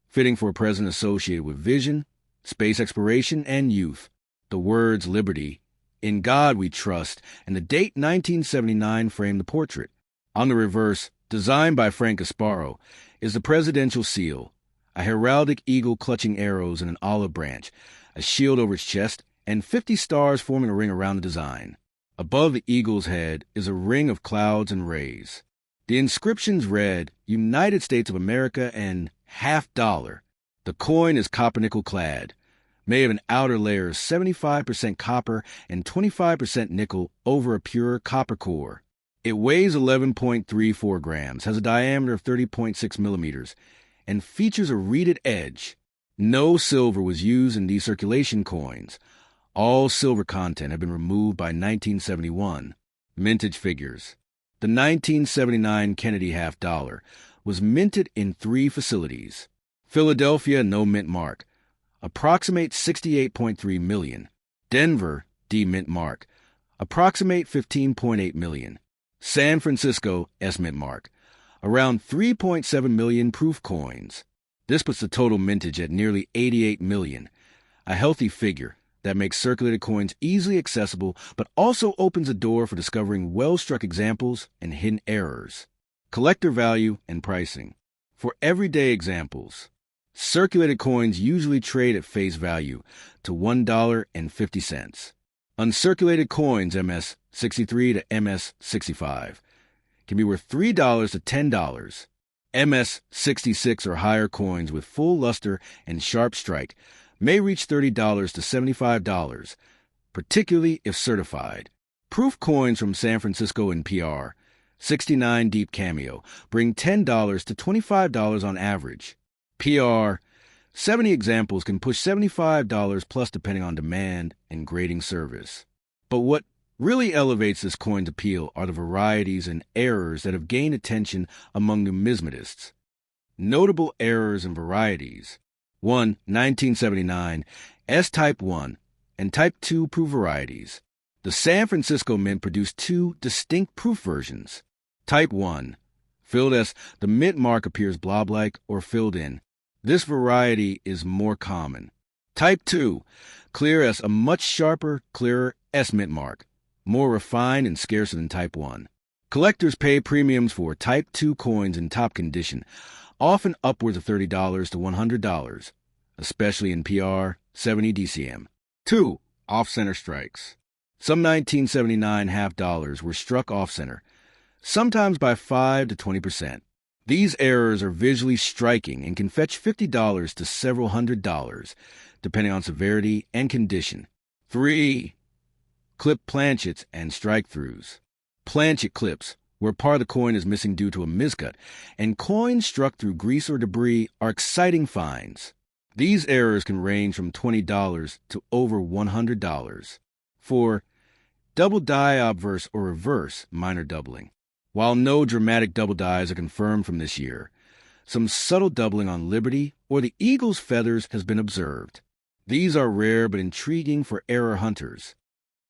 fitting for a president associated with vision, space exploration, and youth. The words liberty, in God we trust, and the date 1979 frame the portrait. On the reverse, designed by Frank Gasparo, is the presidential seal, a heraldic eagle clutching arrows in an olive branch, a shield over its chest, and 50 stars forming a ring around the design. Above the eagle's head is a ring of clouds and rays. The inscriptions read, United States of America and half dollar. The coin is copper-nickel clad, made of an outer layer of 75% copper and 25% nickel over a pure copper core. It weighs 11.34 grams, has a diameter of 30.6 millimeters, and features a reeded edge. No silver was used in these circulation coins. All silver content had been removed by 1971. Mintage figures. The 1979 Kennedy half dollar was minted in 3 facilities. Philadelphia, no mint mark. Approximate 68.3 million. Denver, D mint mark. Approximate 15.8 million. San Francisco, S mint mark. Around 3.7 million proof coins. This puts the total mintage at nearly 88 million. A healthy figure that makes circulated coins easily accessible, but also opens a door for discovering well-struck examples and hidden errors. Collector value and pricing. For everyday examples, circulated coins usually trade at face value to $1.50. Uncirculated coins, MS-63 to MS-65, can be worth $3 to $10. MS-66 or higher coins with full luster and sharp strike may reach $30 to $75, particularly if certified. Proof coins from San Francisco and PR, 69 deep cameo, bring $10 to $25 on average. PR, 70 examples can push $75 plus depending on demand and grading service. But what really elevates this coin's appeal are the varieties and errors that have gained attention among numismatists. Notable errors and varieties. 1. 1979, S-Type 1 and Type 2 proof varieties. The San Francisco Mint produced two distinct proof versions. Type 1, filled S, the mint mark appears blob-like or filled in. This variety is more common. Type 2, clear S, a much sharper, clearer S mint mark, more refined and scarcer than Type 1. Collectors pay premiums for Type 2 coins in top condition, often upwards of $30 to $100, especially in PR, 70 DCM. 2. Off-center strikes. Some 1979 half dollars were struck off-center, sometimes by 5 to 20%. These errors are visually striking and can fetch $50 to several $100s, depending on severity and condition. 3. Clip planchets and strike-throughs. Planchet clips, where part of the coin is missing due to a miscut, and coins struck through grease or debris are exciting finds. These errors can range from $20 to over $100. 4. Double die obverse or reverse minor doubling. While no dramatic double dies are confirmed from this year, some subtle doubling on Liberty or the Eagle's feathers has been observed. These are rare but intriguing for error hunters.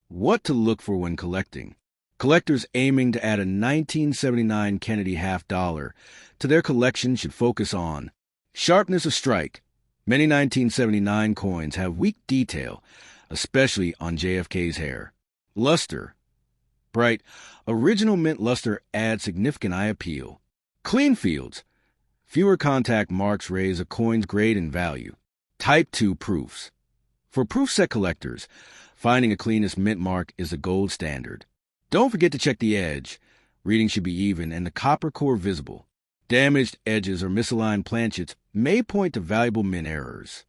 What to look for when collecting. Collectors aiming to add a 1979 Kennedy half dollar to their collection should focus on sharpness of strike. Many 1979 coins have weak detail, especially on JFK's hair. Luster. Bright, original mint luster adds significant eye appeal. Clean fields. Fewer contact marks raise a coin's grade and value. Type 2 proofs. For proof set collectors, finding a cleanest mint mark is the gold standard. Don't forget to check the edge. Reading should be even and the copper core visible. Damaged edges or misaligned planchets may point to valuable mint errors.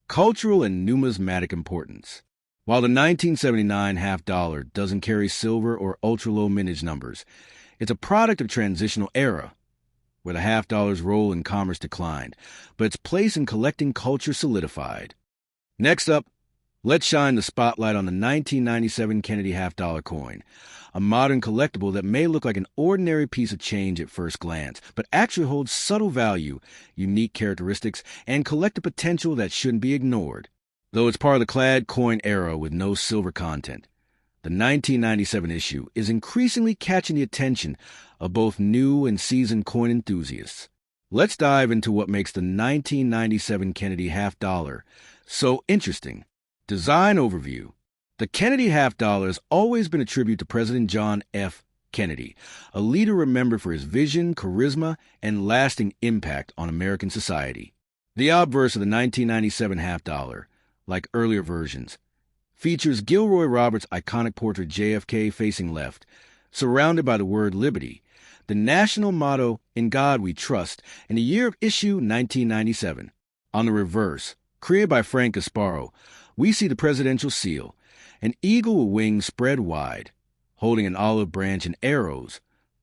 Cultural and numismatic importance. While the 1979 half dollar doesn't carry silver or ultra-low mintage numbers, it's a product of transitional era, where the half dollar's role in commerce declined, but its place in collecting culture solidified. Next up, let's shine the spotlight on the 1997 Kennedy half dollar coin, a modern collectible that may look like an ordinary piece of change at first glance, but actually holds subtle value, unique characteristics, and collector potential that shouldn't be ignored. Though it's part of the clad coin era with no silver content, the 1997 issue is increasingly catching the attention of both new and seasoned coin enthusiasts. Let's dive into what makes the 1997 Kennedy half dollar so interesting. Design overview. The Kennedy half dollar has always been a tribute to President John F. Kennedy, a leader remembered for his vision, charisma, and lasting impact on American society. The obverse of the 1997 half dollar, like earlier versions, features Gilroy Roberts' iconic portrait JFK facing left, surrounded by the word Liberty, the national motto, "In God We Trust," and the year of issue 1997. On the reverse, created by Frank Gasparo, we see the presidential seal, an eagle with wings spread wide, holding an olive branch and arrows,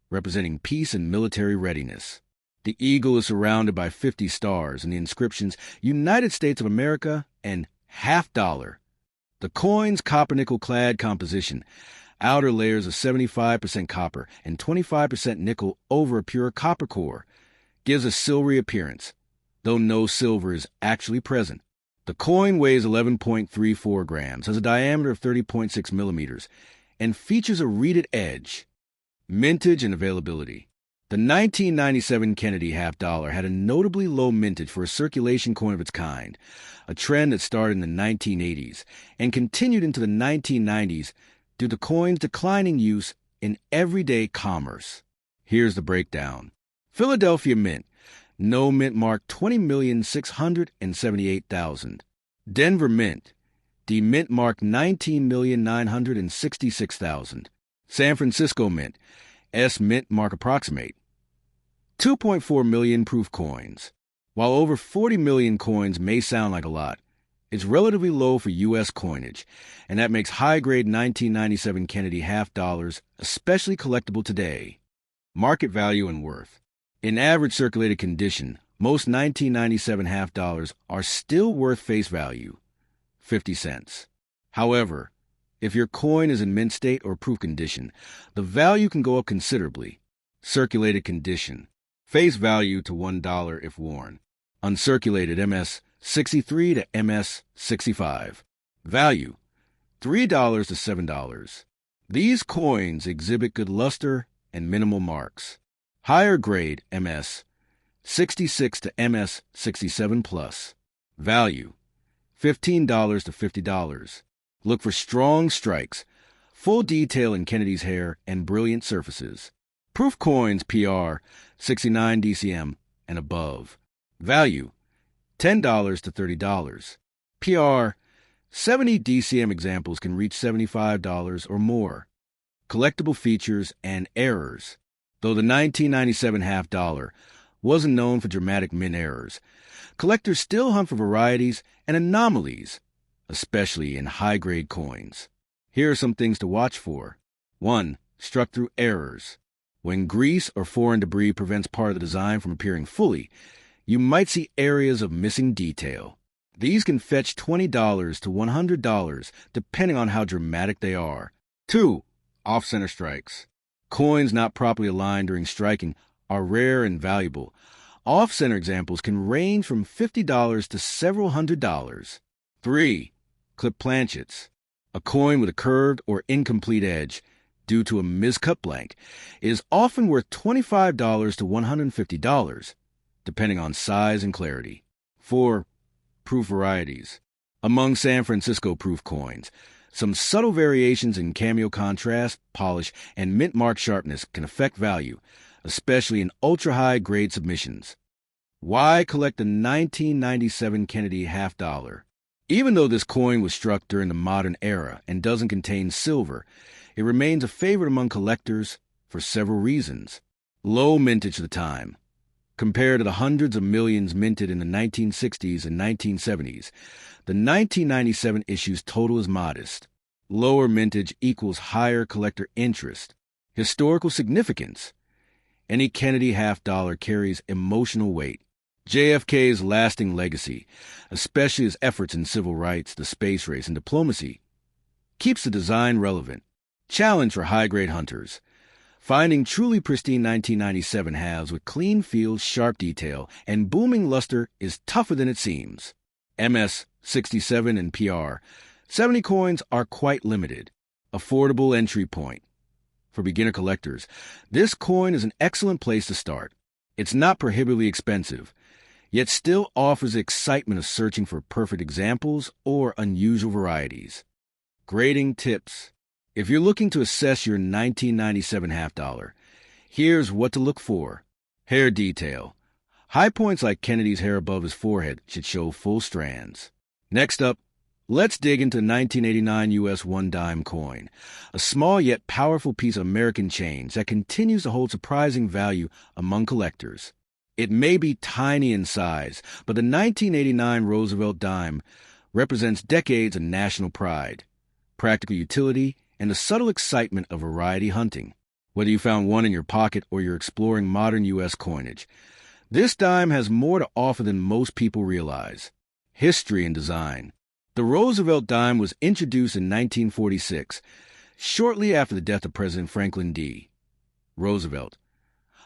representing peace and military readiness. The eagle is surrounded by 50 stars and the inscriptions United States of America and half dollar. The coin's copper-nickel-clad composition, outer layers of 75% copper and 25% nickel over a pure copper core, gives a silvery appearance, though no silver is actually present. The coin weighs 11.34 grams, has a diameter of 30.6 millimeters, and features a reeded edge. Mintage and availability. The 1997 Kennedy half dollar had a notably low mintage for a circulation coin of its kind, a trend that started in the 1980s and continued into the 1990s due to coins' declining use in everyday commerce. Here's the breakdown. Philadelphia Mint. No mint mark 20,678,000. Denver Mint. D mint mark 19,966,000. San Francisco Mint. S mint mark approximate. 2.4 million proof coins. While over 40 million coins may sound like a lot, it's relatively low for U.S. coinage, and that makes high-grade 1997 Kennedy half dollars especially collectible today. Market value and worth. In average circulated condition, Most 1997 half dollars are still worth face value, 50 cents. However, if your coin is in mint state or proof condition, the value can go up considerably. Circulated condition. Face value to $1 if worn. Uncirculated MS 63 to MS 65. Value $3 to $7. These coins exhibit good luster and minimal marks. Higher grade MS 66 to MS 67 plus. Value $15 to $50. Look for strong strikes, full detail in Kennedy's hair, and brilliant surfaces. Proof coins PR 69 DCM and above. Value $10 to $30. PR 70 DCM examples can reach $75 or more. Collectible features and errors. Though the 1997 half dollar wasn't known for dramatic mint errors, collectors still hunt for varieties and anomalies, especially in high-grade coins. Here are some things to watch for. 1. Struck through errors. When grease or foreign debris prevents part of the design from appearing fully, you might see areas of missing detail. These can fetch $20 to $100, depending on how dramatic they are. 2. Off-center strikes. Coins not properly aligned during striking are rare and valuable. Off-center examples can range from $50 to several $100s. 3. Clip planchets. A coin with a curved or incomplete edge, due to a miscut blank, is often worth $25 to $150, depending on size and clarity. 4. Proof varieties. Among San Francisco proof coins, some subtle variations in cameo contrast, polish, and mint mark sharpness can affect value, especially in ultra-high grade submissions. Why collect the 1997 Kennedy half dollar? Even though this coin was struck during the modern era and doesn't contain silver, it remains a favorite among collectors for several reasons. Low mintage of the time. Compared to the hundreds of millions minted in the 1960s and 1970s, the 1997 issue's total is modest. Lower mintage equals higher collector interest. Historical significance. Any Kennedy half dollar carries emotional weight. JFK's lasting legacy, especially his efforts in civil rights, the space race, and diplomacy, keeps the design relevant. Challenge for high-grade hunters. Finding truly pristine 1997 halves with clean fields, sharp detail, and booming luster is tougher than it seems. MS 67 and PR 70 coins are quite limited. Affordable entry point. For beginner collectors, this coin is an excellent place to start. It's not prohibitively expensive, yet still offers the excitement of searching for perfect examples or unusual varieties. Grading tips. If you're looking to assess your 1997 half dollar, here's what to look for. Hair detail. High points like Kennedy's hair above his forehead should show full strands. Next up, let's dig into 1989 U.S. one-dime coin, a small yet powerful piece of American change that continues to hold surprising value among collectors. It may be tiny in size, but the 1989 Roosevelt Dime represents decades of national pride, practical utility, and the subtle excitement of variety hunting. Whether you found one in your pocket or you're exploring modern U.S. coinage, this dime has more to offer than most people realize. History and design. The Roosevelt Dime was introduced in 1946, shortly after the death of President Franklin D. Roosevelt,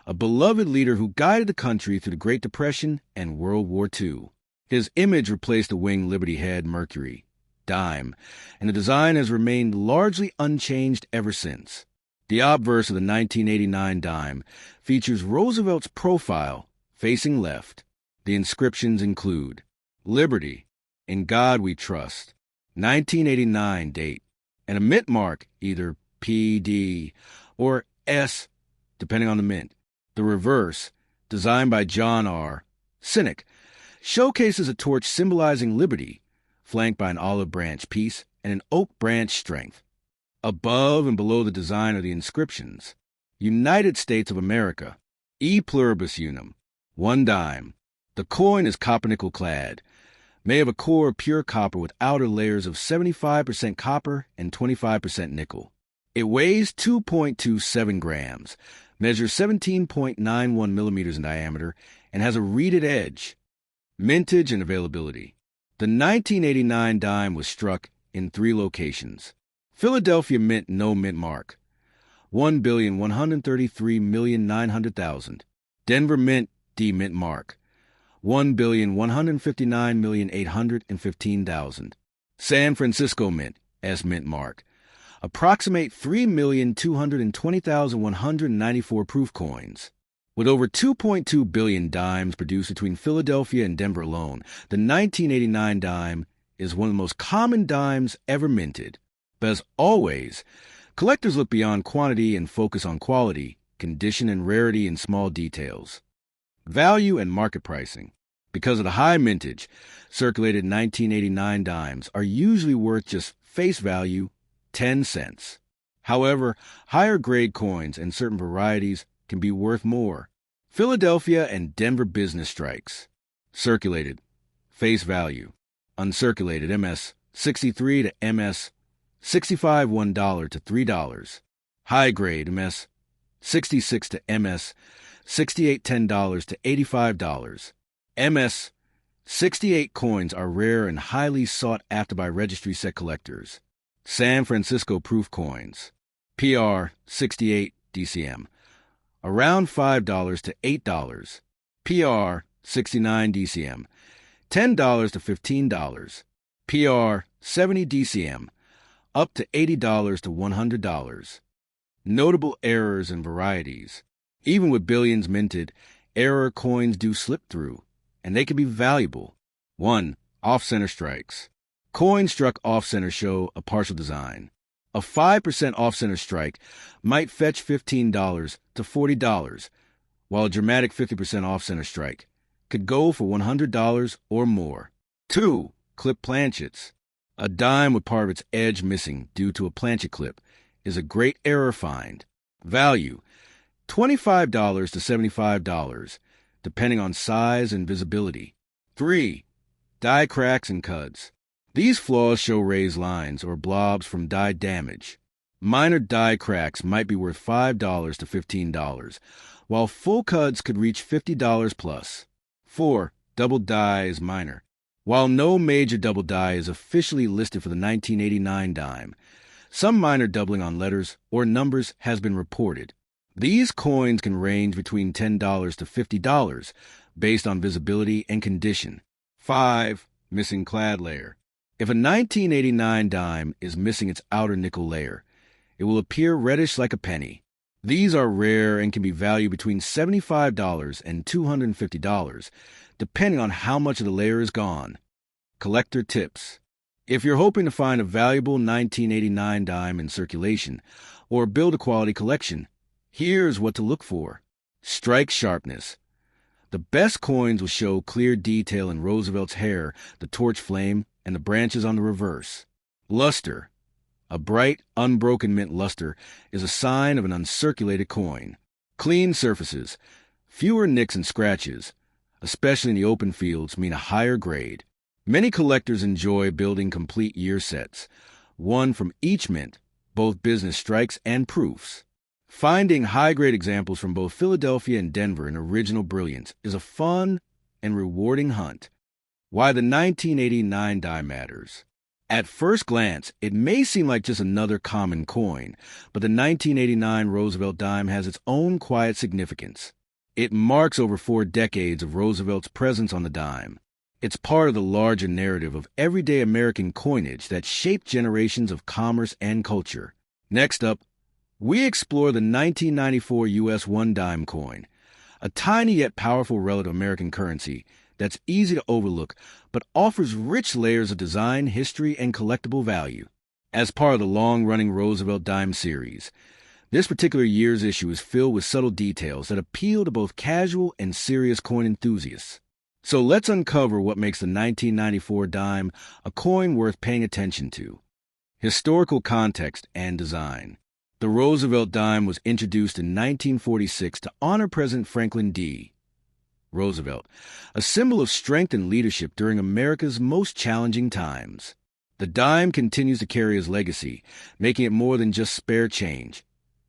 a beloved leader who guided the country through the Great Depression and World War II. His image replaced the winged Liberty Head Mercury dime, and the design has remained largely unchanged ever since. The obverse of the 1989 dime features Roosevelt's profile facing left. The inscriptions include Liberty, In God We Trust, 1989 date, and a mint mark, either PD or S, depending on the mint. The reverse, designed by John R. Cynic, showcases a torch symbolizing liberty, flanked by an olive branch piece and an oak branch strength. Above and below the design are the inscriptions. United States of America, E pluribus unum, one dime. The coin is copper-nickel clad, made of a core of pure copper with outer layers of 75% copper and 25% nickel. It weighs 2.27 grams, measures 17.91 millimeters in diameter, and has a reeded edge. Mintage and availability. The 1989 dime was struck in 3 locations. Philadelphia Mint no mint mark, 1,133,900,000. Denver Mint D mint mark, 1,159,815,000. San Francisco Mint S mint mark, approximate 3,220,194 proof coins. With over 2.2 billion dimes produced between Philadelphia and Denver alone, the 1989 dime is one of the most common dimes ever minted. But as always, collectors look beyond quantity and focus on quality, condition, and rarity in small details. Value and market pricing. Because of the high mintage, circulated 1989 dimes are usually worth just face value, 10 cents. However, higher grade coins and certain varieties can be worth more. Philadelphia and Denver business strikes. Circulated, face value. Uncirculated, MS 63 to MS 65 $1 to $3. High grade, MS 66 to MS 68 $10 to $85. MS 68 coins are rare and highly sought after by registry set collectors. San Francisco proof coins. PR 68 DCM, around $5 to $8. PR 69 DCM, $10 to $15. PR 70 DCM, up to $80 to $100. Notable errors and varieties. Even with billions minted, error coins do slip through, and they can be valuable. 1. Off-center strikes. Coins struck off-center show a partial design. A 5% off-center strike might fetch $15 to $40, while a dramatic 50% off-center strike could go for $100 or more. 2. Clip planchets. A dime with part of its edge missing due to a planchet clip is a great error find. Value: $25 to $75, depending on size and visibility. 3. Die cracks and cuds. These flaws show raised lines or blobs from die damage. Minor die cracks might be worth $5 to $15, while full cuds could reach $50 plus. 4. Double die is minor. While no major double die is officially listed for the 1989 dime, some minor doubling on letters or numbers has been reported. These coins can range between $10 to $50 based on visibility and condition. 5. Missing clad layer. If a 1989 dime is missing its outer nickel layer, it will appear reddish like a penny. These are rare and can be valued between $75 and $250, depending on how much of the layer is gone. Collector tips. If you're hoping to find a valuable 1989 dime in circulation or build a quality collection, here's what to look for. Strike sharpness. The best coins will show clear detail in Roosevelt's hair, the torch flame, and the branches on the reverse. Luster. A bright, unbroken mint luster is a sign of an uncirculated coin. Clean surfaces. Fewer nicks and scratches, especially in the open fields, mean a higher grade. Many collectors enjoy building complete year sets, one from each mint, both business strikes and proofs. Finding high-grade examples from both Philadelphia and Denver in original brilliance is a fun and rewarding hunt. Why the 1989 dime matters. At first glance, it may seem like just another common coin, but the 1989 Roosevelt dime has its own quiet significance. It marks over 4 decades of Roosevelt's presence on the dime. It's part of the larger narrative of everyday American coinage that shaped generations of commerce and culture. Next up, we explore the 1994 U.S. 1 dime coin, a tiny yet powerful relic of American currency that's easy to overlook but offers rich layers of design, history, and collectible value. As part of the long-running Roosevelt Dimes series, this particular year's issue is filled with subtle details that appeal to both casual and serious coin enthusiasts. So let's uncover what makes the 1994 dime a coin worth paying attention to. Historical context and design. The Roosevelt dime was introduced in 1946 to honor President Franklin D. Roosevelt, a symbol of strength and leadership during America's most challenging times. The dime continues to carry his legacy, making it more than just spare change.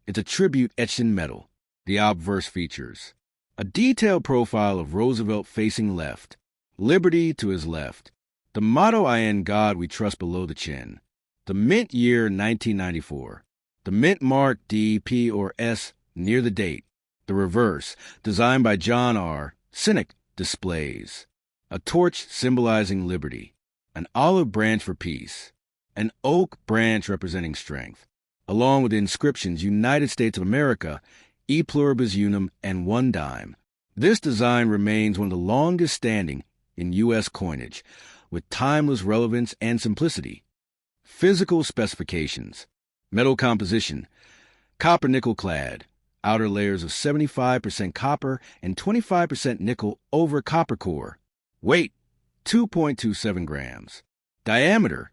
It's a tribute etched in metal. The obverse features. A detailed profile of Roosevelt facing left, liberty to his left. The motto "In God We Trust" below the chin. The mint year 1994. The mint mark D, P, or S near the date. The reverse, designed by John R. Cynic, displays a torch symbolizing liberty, an olive branch for peace, an oak branch representing strength, along with the inscriptions United States of America, E pluribus unum, and 1 dime. This design remains one of the longest standing in U.S. coinage, with timeless relevance and simplicity. Physical specifications: metal composition, copper nickel clad, outer layers of 75% copper and 25% nickel over copper core. Weight, 2.27 grams. Diameter,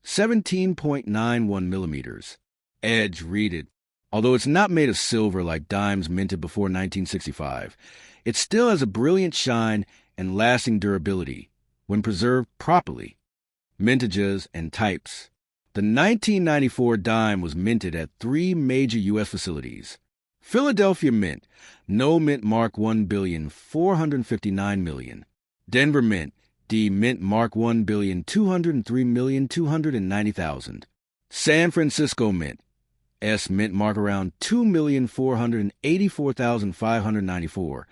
17.91 millimeters. Edge reeded. Although it's not made of silver like dimes minted before 1965, it still has a brilliant shine and lasting durability when preserved properly. Mintages and types. The 1994 dime was minted at 3 major U.S. facilities. Philadelphia Mint, no mint mark 1,459,000,000. Denver Mint, D mint mark 1,203,290,000. San Francisco Mint, S mint mark around 2,484,594.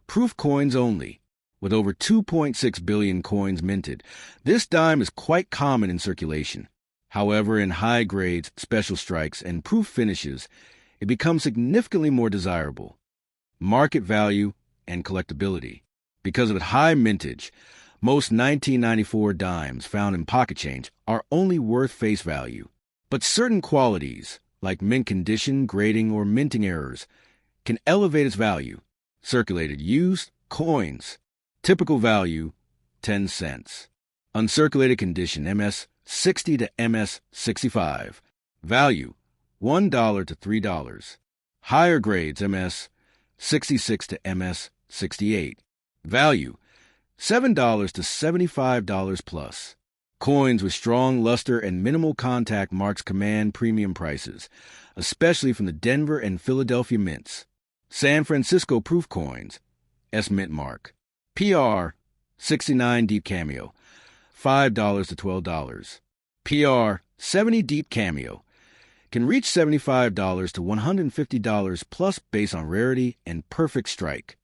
Proof coins only. With over 2.6 billion coins minted, this dime is quite common in circulation. However, in high grades, special strikes, and proof finishes, it becomes significantly more desirable. Market value and collectability. Because of its high mintage, most 1994 dimes found in pocket change are only worth face value. But certain qualities, like mint condition, grading, or minting errors, can elevate its value. Circulated used coins. Typical value, 10 cents. Uncirculated condition, MS 60 to MS 65. Value, $1 to $3. Higher grades, MS 66 to MS 68. Value, $7 to $75 plus. Coins with strong luster and minimal contact marks command premium prices, especially from the Denver and Philadelphia mints. San Francisco proof coins, S mint mark. PR, 69 deep cameo, $5 to $12. PR, 70 deep cameo, can reach $75 to $150 plus based on rarity and perfect strike.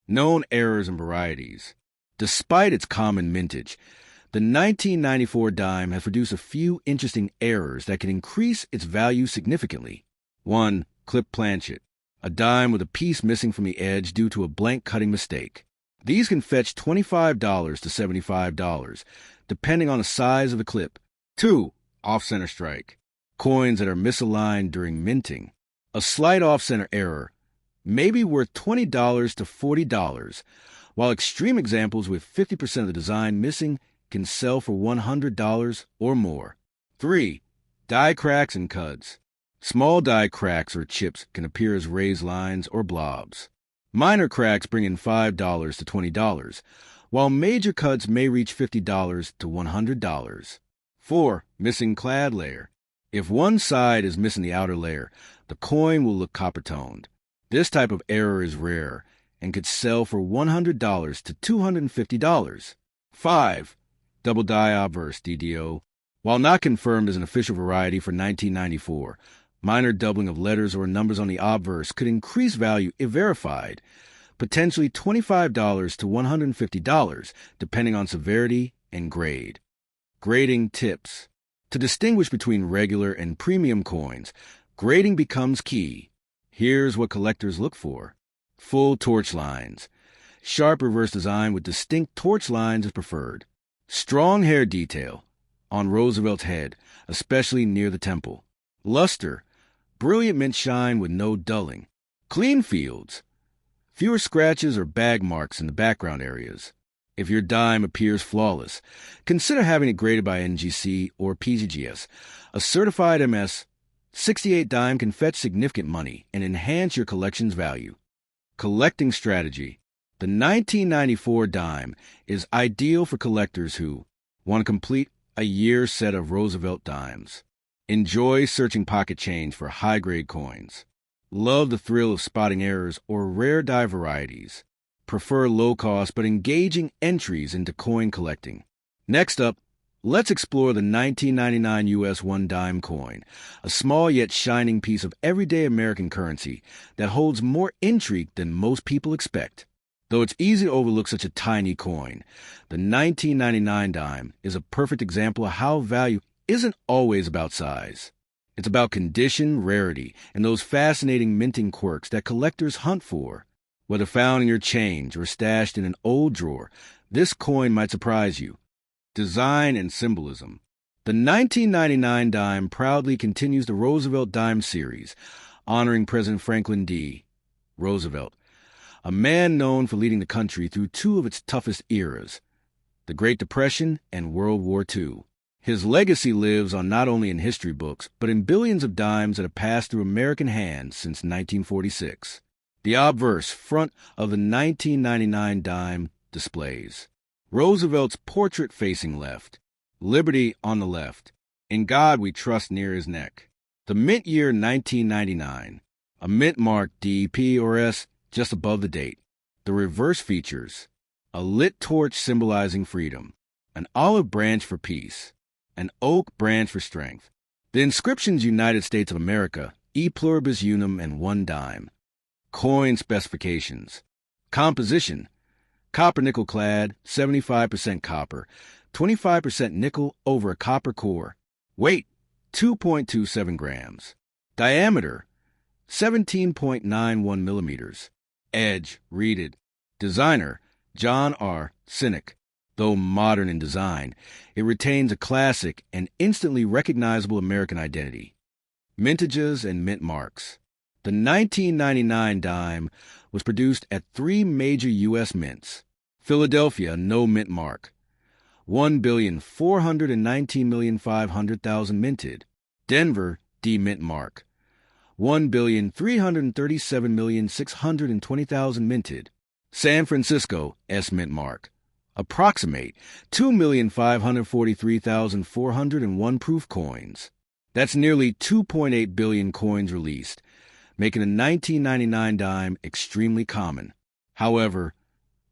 Known errors and varieties. Despite its common mintage, the 1994 dime has produced a few interesting errors that can increase its value significantly. 1. Clip planchet, a dime with a piece missing from the edge due to a blank cutting mistake. These can fetch $25 to $75, depending on the size of the clip. 2. Off-center strike, coins that are misaligned during minting. A slight off-center error may be worth $20 to $40, while extreme examples with 50% of the design missing can sell for $100 or more. 3. Die cracks and cuds. Small die cracks or chips can appear as raised lines or blobs. Minor cracks bring in $5 to $20, while major cuds may reach $50 to $100. 4. Missing clad layer. If one side is missing the outer layer, the coin will look copper-toned. This type of error is rare and could sell for $100 to $250. 5. Double die obverse, DDO. While not confirmed as an official variety for 1994, minor doubling of letters or numbers on the obverse could increase value if verified, potentially $25 to $150, depending on severity and grade. Grading tips. To distinguish between regular and premium coins, grading becomes key. Here's what collectors look for. Full torch lines. Sharp reverse design with distinct torch lines is preferred. Strong hair detail on Roosevelt's head, especially near the temple. Luster. Brilliant mint shine with no dulling. Clean fields. Fewer scratches or bag marks in the background areas. If your dime appears flawless, consider having it graded by NGC or PGGS. A certified MS 68 dime can fetch significant money and enhance your collection's value. Collecting strategy. The 1994 dime is ideal for collectors who want to complete a year's set of Roosevelt dimes. Enjoy searching pocket change for high-grade coins. Love the thrill of spotting errors or rare die varieties. Prefer low-cost but engaging entries into coin collecting. Next up, let's explore the 1999 U.S. 1 dime coin, a small yet shining piece of everyday American currency that holds more intrigue than most people expect. Though it's easy to overlook such a tiny coin, the 1999 dime is a perfect example of how value isn't always about size. It's about condition, rarity, and those fascinating minting quirks that collectors hunt for. Whether found in your change or stashed in an old drawer, this coin might surprise you. Design and symbolism. The 1999 dime proudly continues the Roosevelt Dimes series, honoring President Franklin D. Roosevelt, a man known for leading the country through two of its toughest eras, the Great Depression and World War II. His legacy lives on not only in history books, but in billions of dimes that have passed through American hands since 1946. The obverse front of the 1999 dime displays Roosevelt's portrait facing left, Liberty on the left, In God We Trust near his neck. The mint year 1999, a mint mark DP or S just above the date. The reverse features a lit torch symbolizing freedom, an olive branch for peace, an oak branch for strength. The inscriptions United States of America, E pluribus unum, and 1 dime. Coin specifications. Composition: copper nickel clad, 75% copper, 25% nickel over a copper core. Weight: 2.27 grams. Diameter: 17.91 millimeters. Edge reeded. Designer: John R. Sinek. Though modern in design, it retains a classic and instantly recognizable American identity. Mintages and mint marks. The 1999 dime was produced at 3 major U.S. mints. Philadelphia, no mint mark. 1,419,500,000 minted. Denver, D mint mark. 1,337,620,000 minted. San Francisco, S mint mark. Approximate 2,543,401 proof coins. That's nearly 2.8 billion coins released, making a 1999 dime extremely common. However,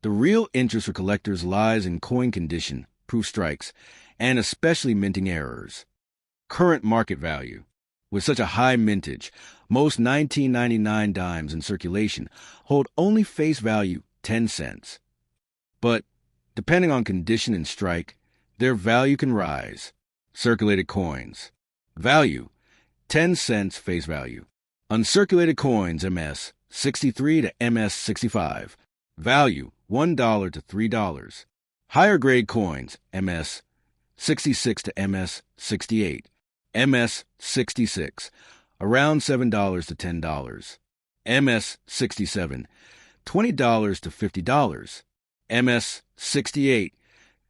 the real interest for collectors lies in coin condition, proof strikes, and especially minting errors. Current market value. With such a high mintage, most 1999 dimes in circulation hold only face value 10 cents. But depending on condition and strike, their value can rise. Circulated coins. Value: 10 cents face value. Uncirculated coins MS 63 to MS 65. Value: $1 to $3. Higher grade coins MS 66 to MS 68. MS 66, around $7 to $10. MS 67, $20 to $50. MS 68,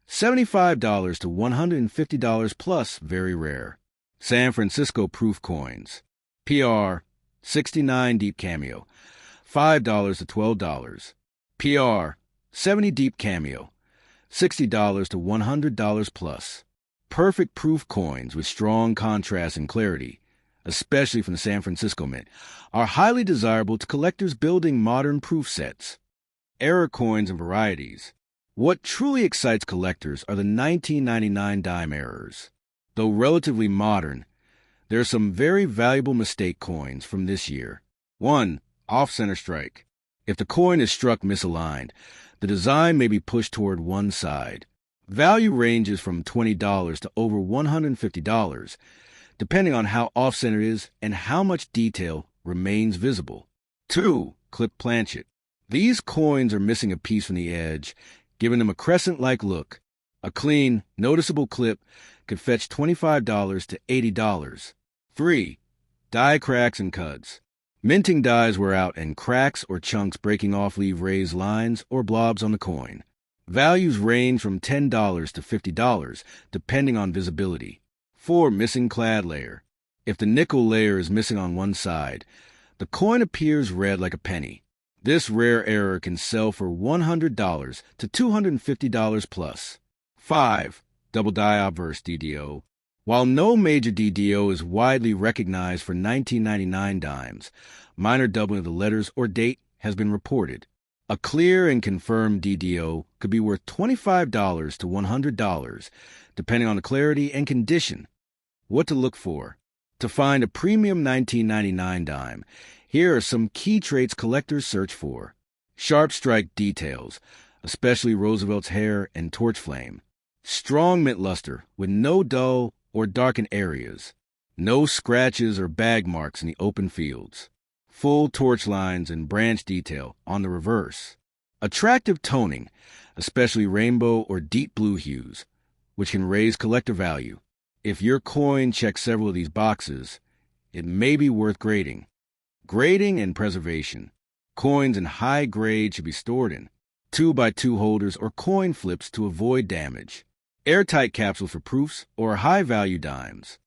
$75 to $150 plus very rare. San Francisco proof coins. PR 69 deep cameo, $5 to $12. PR 70 deep cameo, $60 to $100 plus. Perfect proof coins with strong contrast and clarity, especially from the San Francisco Mint, are highly desirable to collectors building modern proof sets. Error coins and varieties. What truly excites collectors are the 1999 dime errors. Though relatively modern, there are some very valuable mistake coins from this year. 1. Off-center strike. If the coin is struck misaligned, the design may be pushed toward one side. Value ranges from $20 to over $150, depending on how off-center it is and how much detail remains visible. 2. Clip planchet. These coins are missing a piece from the edge, giving them a crescent-like look. A clean, noticeable clip could fetch $25 to $80. 3. Die cracks and cuts. Minting dies wear out and cracks or chunks breaking off leave raised lines or blobs on the coin. Values range from $10 to $50, depending on visibility. 4. Missing clad layer. If the nickel layer is missing on one side, the coin appears red like a penny. This rare error can sell for $100 to $250 plus. 5. Double die obverse DDO. While no major DDO is widely recognized for 1999 dimes, minor doubling of the letters or date has been reported. A clear and confirmed DDO could be worth $25 to $100, depending on the clarity and condition. What to look for? To find a premium 1999 dime, here are some key traits collectors search for. Sharp strike details, especially Roosevelt's hair and torch flame. Strong mint luster with no dull or darkened areas. No scratches or bag marks in the open fields. Full torch lines and branch detail on the reverse. Attractive toning, especially rainbow or deep blue hues, which can raise collector value. If your coin checks several of these boxes, it may be worth grading. Grading and preservation. Coins in high grade should be stored in 2x2 holders or coin flips to avoid damage. Airtight capsules for proofs or high-value dimes.